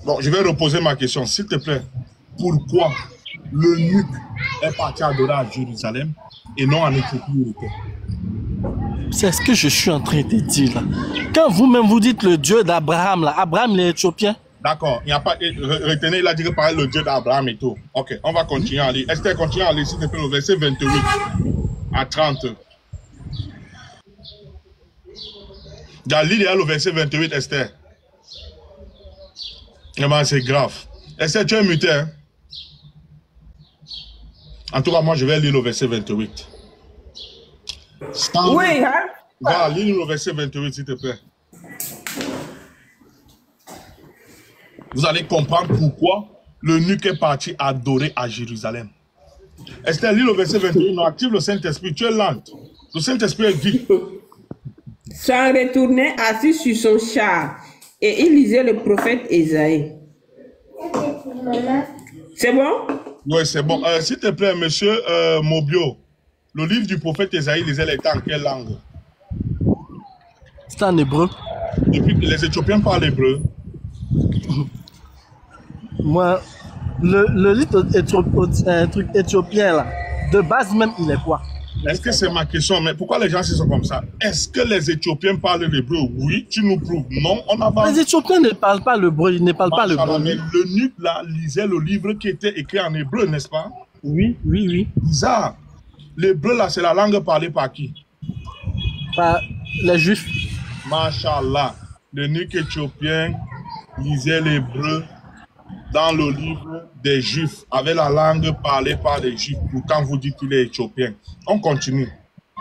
Bon, je vais reposer ma question, s'il te plaît. Pourquoi le nuque est parti adorer à Jérusalem et non en Éthiopie? C'est ce que je suis en train de dire là. Quand vous-même vous dites le Dieu d'Abraham, là, Abraham il est éthiopien. D'accord, il n'y a pas. Retenez, il a dit que par le Dieu d'Abraham et tout. Ok, on va continuer à lire. Esther, continue à lire, s'il te plaît, le verset 28 à 30. Lis le verset 28, Esther. C'est grave. Esther, tu es muté, hein? En tout cas, moi, je vais lire le verset 28. Oui, hein? Voilà, lis le verset 28, s'il te plaît. Vous allez comprendre pourquoi le nuque est parti adorer à Jérusalem. Esther, lis le verset 28. Non, active le Saint-Esprit. Tu es lente. Le Saint-Esprit est vite. S'en retournait assis sur son char et il lisait le prophète Ésaïe. C'est bon? Oui, c'est bon. S'il te plaît, monsieur Mobio, le livre du prophète Ésaïe, lisait les temps en quelle langue? C'est en hébreu. Et puis les Éthiopiens parlent hébreu. Moi, le livre éthiopien là, de base même, il est quoi? Est-ce que c'est ma question? Mais pourquoi les gens sont comme ça? Est-ce que les Éthiopiens parlent l'hébreu? Oui, tu nous prouves. Non, on avance. Les Éthiopiens ne parlent pas l'hébreu, ils ne parlent pas l'hébreu. Mais l'eunuque là lisait le livre qui était écrit en hébreu, n'est-ce pas? Oui, oui, oui. Bizarre. L'hébreu là, c'est la langue parlée par qui? Par les Juifs. Mashallah. L'eunuque éthiopien lisait l'hébreu dans le livre des Juifs, avec la langue parlée par les Juifs, quand vous dites qu'il est éthiopien. On continue.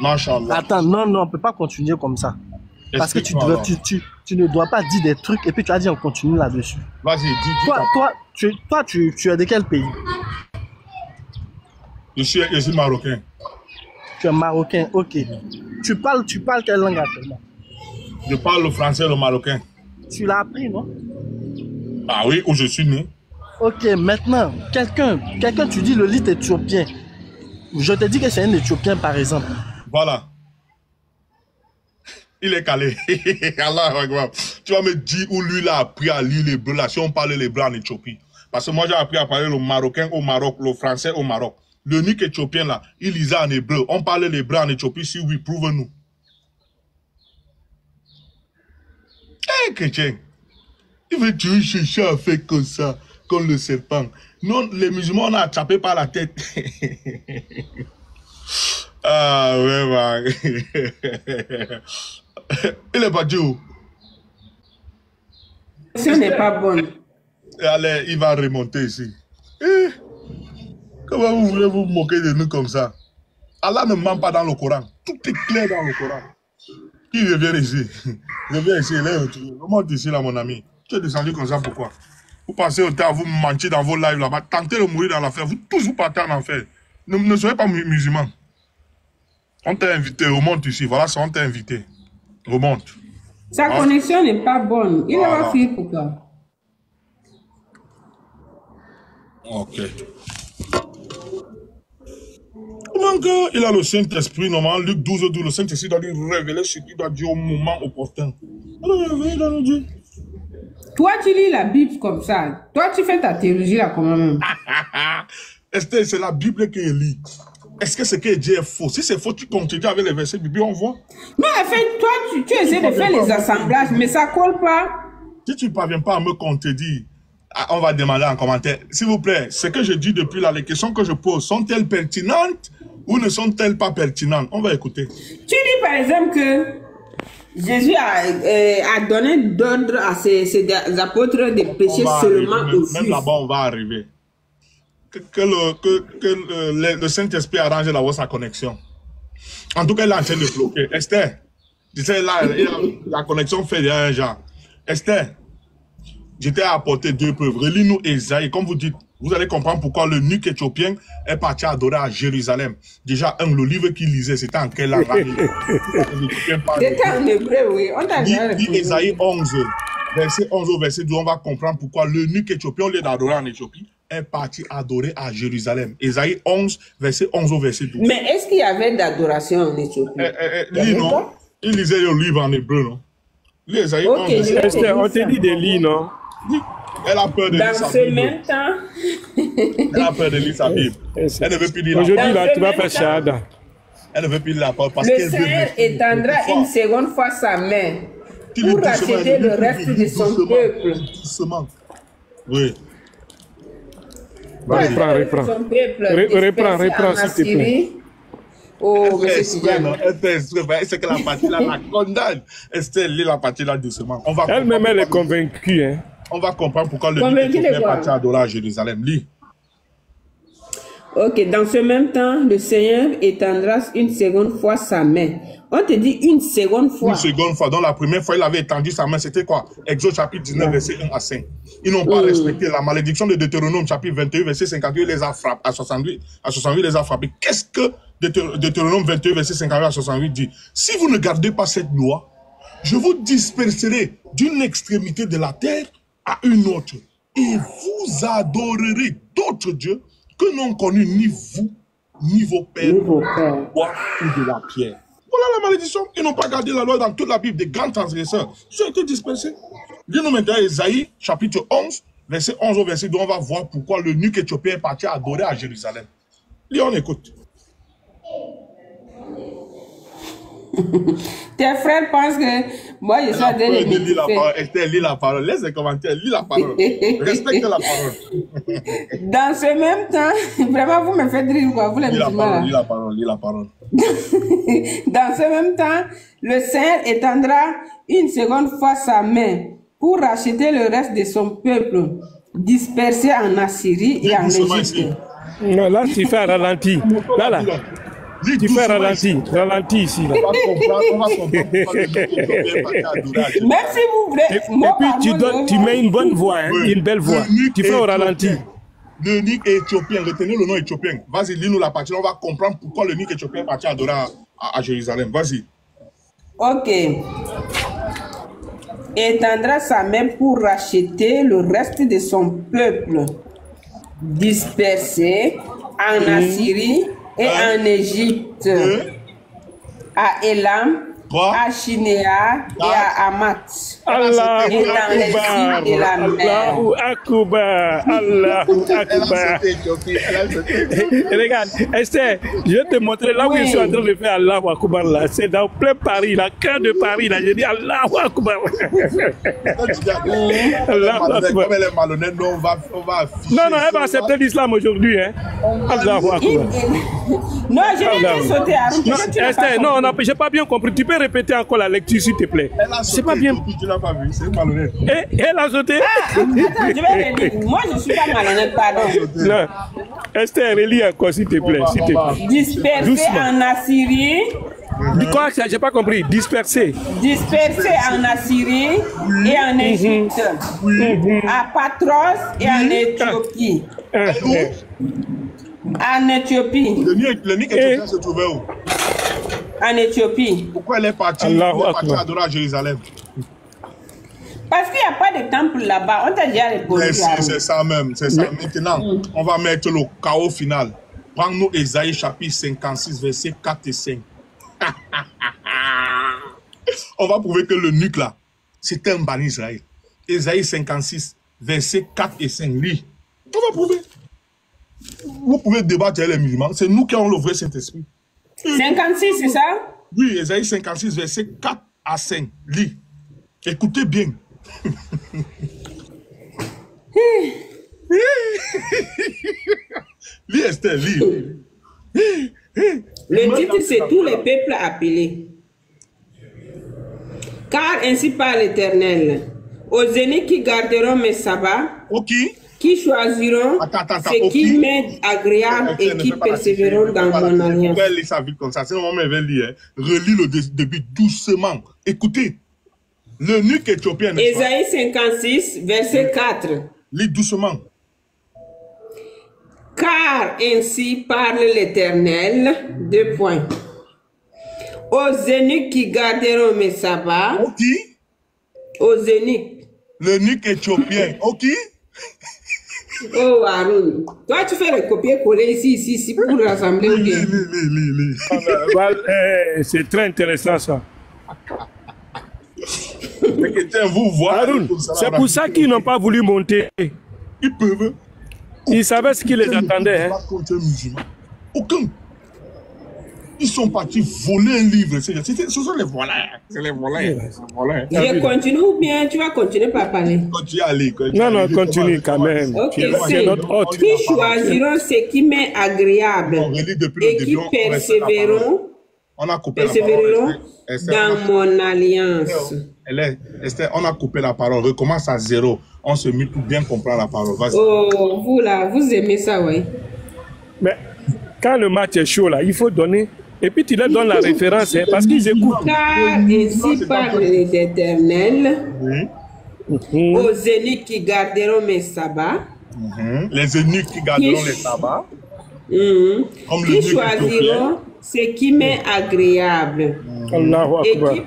Mashallah. Attends, non, on ne peut pas continuer comme ça. Parce que tu ne dois pas dire des trucs et puis tu as dit on continue là-dessus. Vas-y, dis. Toi, tu es de quel pays? Je suis marocain. Tu es marocain, ok. Tu parles quelle langue actuellement? Je parle le français et le marocain. Tu l'as appris, non? Ah oui, où je suis né. Ok, maintenant, quelqu'un, tu dis le lit éthiopien. Je te dis que c'est un Éthiopien, par exemple. Voilà. Il est calé. Allah, tu vas me dire où lui il a appris à lire les bleus là, si on parle les bleus en Éthiopie. Parce que moi j'ai appris à parler le marocain au Maroc, le français au Maroc. Le nique éthiopien là, il lisait en hébreu. On parle les bleus en Éthiopie, si oui, prouve-nous. Eh, chrétien, il veut toujours chercher à faire comme ça, comme le serpent. Non, les musulmans, on a attrapé par la tête. Ah, ouais, man. Il est parti où? Ce n'est pas bonne. Allez, il va remonter ici. Eh, comment vous voulez vous moquer de nous comme ça? Allah ne ment pas dans le Coran. Tout est clair dans le Coran. Qui revient ici? Reviens ici, remonte ici là, mon ami. Tu es descendu comme ça, pourquoi? Vous passez au temps, vous mentez dans vos lives là-bas, tentez de mourir dans l'enfer, vous tous vous partez en enfer. Ne soyez pas musulmans. On t'a invité, remonte ici, voilà ça, on t'a invité. Remonte. Sa connexion n'est pas bonne. Il va fuir pourquoi? Ok. Comment que il a le Saint-Esprit, normalement, Luc 12, 12, le Saint-Esprit doit lui révéler ce qu'il doit dire au moment opportun. Alors, il doit nous dire. Toi, tu lis la Bible comme ça. Toi, tu fais ta théologie là comme même. Esther, c'est la Bible qui est lit. Est-ce que ce que Dieu est faux? Si c'est faux, tu continues avec les versets bibliques, on voit. Non, en fait, toi, tu essaies de faire les assemblages, mais ça colle pas. Si tu ne parviens pas à me contredire, on va demander en commentaire. S'il vous plaît, ce que je dis depuis là, les questions que je pose, sont-elles pertinentes ou ne sont-elles pas pertinentes? On va écouter. Tu dis par exemple que Jésus a donné d'ordre à ses apôtres de pécher seulement aux Juifs. Même là-bas, on va arriver. Que le Saint-Esprit arrange là-bas sa connexion. En tout cas, il est en train de bloquer. Esther, tu sais, là, la connexion fait déjà un genre. Esther, je t'ai apporté deux preuves. Relis-nous Esaïe. Comme vous dites, vous allez comprendre pourquoi le nuque éthiopien est parti adorer à Jérusalem. Déjà, le livre qu'il lisait, c'était en quelle langue? C'était en hébreu, oui. On a dit Esaïe 11, verset 11 au verset 12, on va comprendre pourquoi le nuque éthiopien, au lieu d'adorer en Éthiopie, est parti adorer à Jérusalem. Esaïe 11, verset 11 au verset 12. Mais est-ce qu'il y avait d'adoration en Éthiopie? Non. Il lisait le livre en hébreu, non? Lis Esaïe 11. Esther, on te dit des lits, non? Elle a peur de lire sa Bible. Dans ce même temps... Elle a peur de lire sa Bible. Elle ne veut plus lire la parole. Aujourd'hui, là, tu vas faire shahada. Elle ne veut plus lire la parole parce qu'elle veut... Le Seigneur étendra une seconde fois sa main pour racheter le reste de son peuple. Doucement. Oui. Reprends, s'il te plaît. Oh, mais c'est que la partie là la condamne. Esther, lit la partie là doucement. Elle-même, elle est convaincue. Hein. On va comprendre pourquoi le Dieu est parti adorer à Jérusalem. Lis. Ok, dans ce même temps, le Seigneur étendra une seconde fois sa main. On te dit une seconde fois. Une seconde fois. Donc la première fois, il avait étendu sa main. C'était quoi? Exode chapitre 19, verset 1 à 5. Ils n'ont pas respecté la malédiction de Deutéronome chapitre 21, verset 58. Il les a frappés. À 68, il les a frappés. Qu'est-ce que Deutéronome 21, verset 58 à 68 dit? Si vous ne gardez pas cette loi, je vous disperserai d'une extrémité de la terre à une autre. Et vous adorerez d'autres dieux que n'ont connu ni vous, ni vos pères, ou de la pierre. Voilà la malédiction. Ils n'ont pas gardé la loi dans toute la Bible, des grands transgresseurs. Ils ont été dispersés. Dis-nous maintenant Esaïe, chapitre 11, verset 11 au verset 2, on va voir pourquoi le nuque éthiopien est parti adorer à Jérusalem. Lis, on écoute. Tes frères pensent que moi je suis en train de lire la parole. Esther, lis la parole. Laisse les commentaires, lis la parole. Respecte la parole. Dans ce même temps, vraiment vous me faites rire quoi, vous les musulmans. Lis la parole, lis la parole. Dans ce même temps, le Seigneur étendra une seconde fois sa main pour racheter le reste de son peuple, dispersé en Assyrie et en Égypte. Non, là, tu fais un ralenti. Là. Tu fais un ralenti ici. Là. On va comprendre. Même si vous voulez. Et puis tu mets une bonne voix, hein, une belle voix. Tu fais au ralenti. Le Nuque éthiopien, retenez le nom éthiopien. Vas-y, lis-nous la partie. On va comprendre pourquoi le Nuque éthiopien est parti adorer à Jérusalem. Vas-y. Ok. Étendra sa main pour racheter le reste de son peuple, dispersé en Assyrie et en Égypte, à Élam, à Shinéa et à Hamath, et dans les îles de la mer. Allahu Akbar, Allahu Akbar. Regarde, Esther, je vais te montrer là où je suis en train de faire Allahu Akbar là. C'est dans plein Paris, là, cœur de Paris là. Je dis Allahu Akbar. Allahu Akbar. Comme elle est malhonnête, on va non, elle va accepter l'islam aujourd'hui. Hein. Allahu Akbar. Non, je vais sauter à Esther, non, j'ai pas bien compris. Tu peux répéter encore la lecture, s'il te plaît. C'est pas bien. Tu l'as pas vu, c'est malhonnête. Et elle a sauté. Attends, je vais le dire. Moi, je suis pas malhonnête, pardon. Non. Esther, relis encore, s'il te plaît. Dispersé en Assyrie. Quoi, j'ai pas compris. Dispersé En Assyrie et en Égypte. À Patros et en Éthiopie. En Éthiopie. Le Nuque éthiopien se trouvait où? En Éthiopie. Pourquoi elle est partie adorer à Jérusalem? Parce qu'il n'y a pas de temple là-bas. On t'a déjà répondu. C'est ça même. C'est ça. Maintenant, on va mettre le chaos final. Prends-nous Ésaïe chapitre 56, versets 4 et 5. On va prouver que le Nuque là, c'était un banni Israël. Ésaïe 56, versets 4 et 5. Lis. On va prouver. Vous pouvez débattre avec les musulmans. C'est nous qui avons le vrai Saint-Esprit. 56, c'est ça? Oui, Ésaïe 56, versets 4 à 5. Lis. Écoutez bien. Lis, Esther, lis. Le titre, c'est tous les peuples appelés. Car ainsi parle l'Éternel, aux aînés qui garderont mes sabbats, qui choisiront ce qui m'est agréable et qui persévéreront dans mon alliance. Pourquoi lire sa vie comme ça? Sinon, on va lire. Relis le début doucement. Écoutez. Le Nuque éthiopien. Ésaïe 56, verset 4. Lis doucement. Car ainsi parle l'Éternel, 2 points. Aux eunuques qui garderont mes sabbats. Aux eunuques. Le Nuque éthiopien. Oh, Haroun. Toi, tu fais le copier-coller ici, pour rassembler. C'est très intéressant, ça. C'est pour ça qu'ils n'ont pas voulu monter. Ils peuvent. Ils savaient ce qui les attendait. Aucun. Ils sont partis voler un livre. Ce sont les voleurs. C'est les voleurs. Je continue ou bien tu vas continuer par parler? Continue à aller. Non, continue quand même. Ok, c'est qui choisiront ce qui m'est agréable et qui persévéreront dans mon alliance. Esther, on a coupé la parole. Recommence à 0. On se met pour bien comprendre la parole. Oh, vous là, vous aimez ça, oui. Mais quand le match est chaud, là, il faut donner. Et puis tu leur donnes la référence, hein, parce qu'ils écoutent. Car ainsi parle l'Éternel, aux eunuques qui garderont mes sabbats. Les eunuques qui garderont les sabbats. Qui choisiront ce qui m'est agréable et qui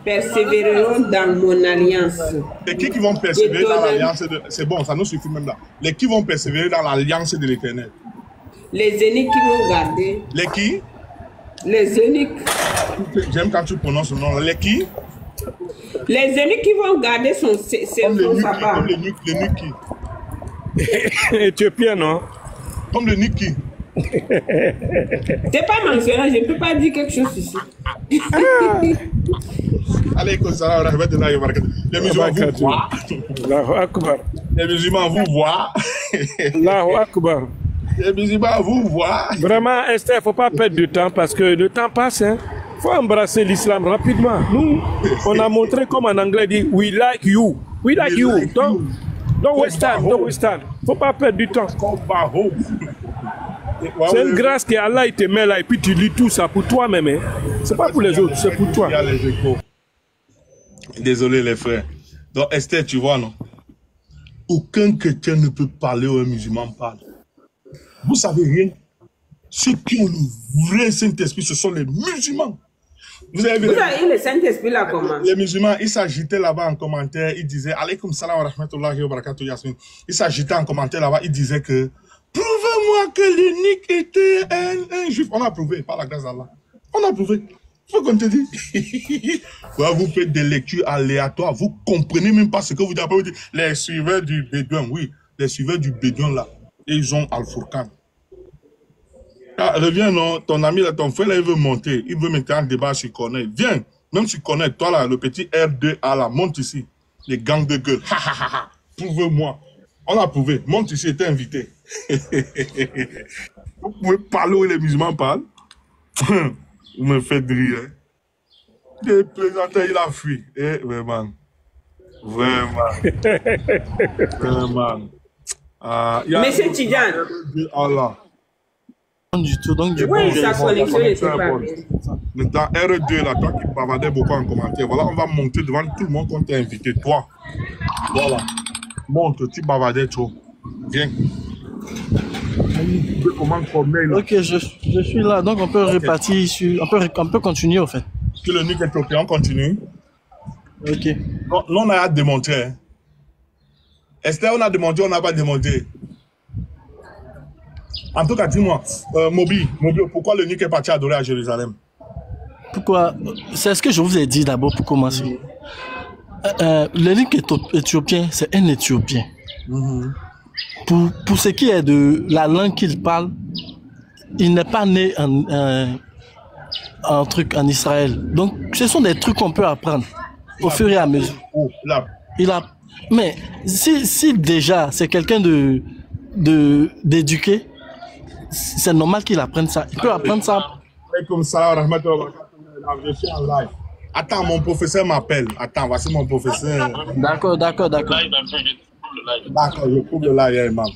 persévéreront dans mon alliance. Et qui vont persévérer dans l'alliance C'est bon, ça nous suffit même là. Les qui vont persévérer dans l'alliance de l'Éternel? Les eunuques qui vont garder. Les qui? Les eunuques. J'aime quand tu prononces le nom. Les qui? Les eunuques qui vont garder son sabbat. Comme les eunuques qui? Éthiopien, non? Comme le Nuque qui? T'es pas mentionné, je ne peux pas dire quelque chose ici. Allez, comme ça, les musulmans vous voient. Allahu Akbar. Les musulmans vous voient. Allahu Akbar. Les musulmans vous voient. Vraiment, Esther, il ne faut pas perdre de temps parce que le temps passe. Il faut embrasser l'islam rapidement. Nous, on a montré comme en anglais dit « We like you ». We like you. Don't waste time. Don't waste time. Il ne faut pas perdre du temps. C'est une grâce que Allah te met là et puis tu lis tout ça pour toi-même. Hein. Ce n'est pas pour les autres, c'est pour toi. Désolé les frères. Donc Esther, tu vois, non? Aucun chrétien ne peut parler où un musulman parle. Vous savez rien. Ceux qui ont le vrai Saint-Esprit, ce sont les musulmans. Vous avez vu le Saint-Esprit là comment? Les musulmans, ils s'agitaient là-bas en commentaire, ils disaient Alaykoum salam wa rahmatullahi wa barakatuh Yasmin. Ils s'agitaient en commentaire là-bas, ils disaient que prouvez-moi que l'unique était un juif. On a prouvé, par la grâce d'Allah. On a prouvé. Faut qu'on te dise. Vous faites des lectures aléatoires, vous comprenez même pas ce que vous dites. Vous dites les suiveurs du Bédouin, oui, les suiveurs du Bédouin là, ils ont Al-Furqan. Ah, reviens, non, ton ami, là, ton frère, là, il veut monter. Il veut mettre un débat sur Corneille. Viens, même sur Corneille, toi, là, le petit R2A, là, monte ici. Les gangs de gueule. Prouve-moi. On a prouvé. Monte ici, t'es invité. Vous pouvez parler où les musulmans parlent. Vous me faites rire. Hein. Le présenteur, il a fui. Eh, vraiment. Vraiment. Vraiment. Monsieur Tidjane. Allah. Du tout, donc du oui, sa connexion n'était pas bien. Dans R2, là, toi qui bavardais beaucoup en commentaire, voilà, on va monter devant tout le monde quand t'es invité. Toi, voilà. Monte, tu bavardais trop. Viens. Ok, je suis là, donc on peut repartir sur. On peut continuer, au fait. Que le nick est ok, on continue. Ok. Non, on a hâte de démontrer. Hein. Esther, on a démontré, on n'a pas démontré. En tout cas, dis-moi, Moby, pourquoi le nick est parti adorer à Jérusalem? Pourquoi? C'est ce que je vous ai dit d'abord pour commencer. Le nick éthiopien, c'est un Éthiopien. Pour ce qui est de la langue qu'il parle, il n'est pas né en Israël. Donc, ce sont des trucs qu'on peut apprendre au fur et à mesure. Mais si déjà c'est quelqu'un d'éduqué, c'est normal qu'il apprenne ça. Il peut apprendre ça. Comme ça, je suis en live. Attends, mon professeur m'appelle. Attends, voici mon professeur. D'accord. D'accord, je coupe le live, imam.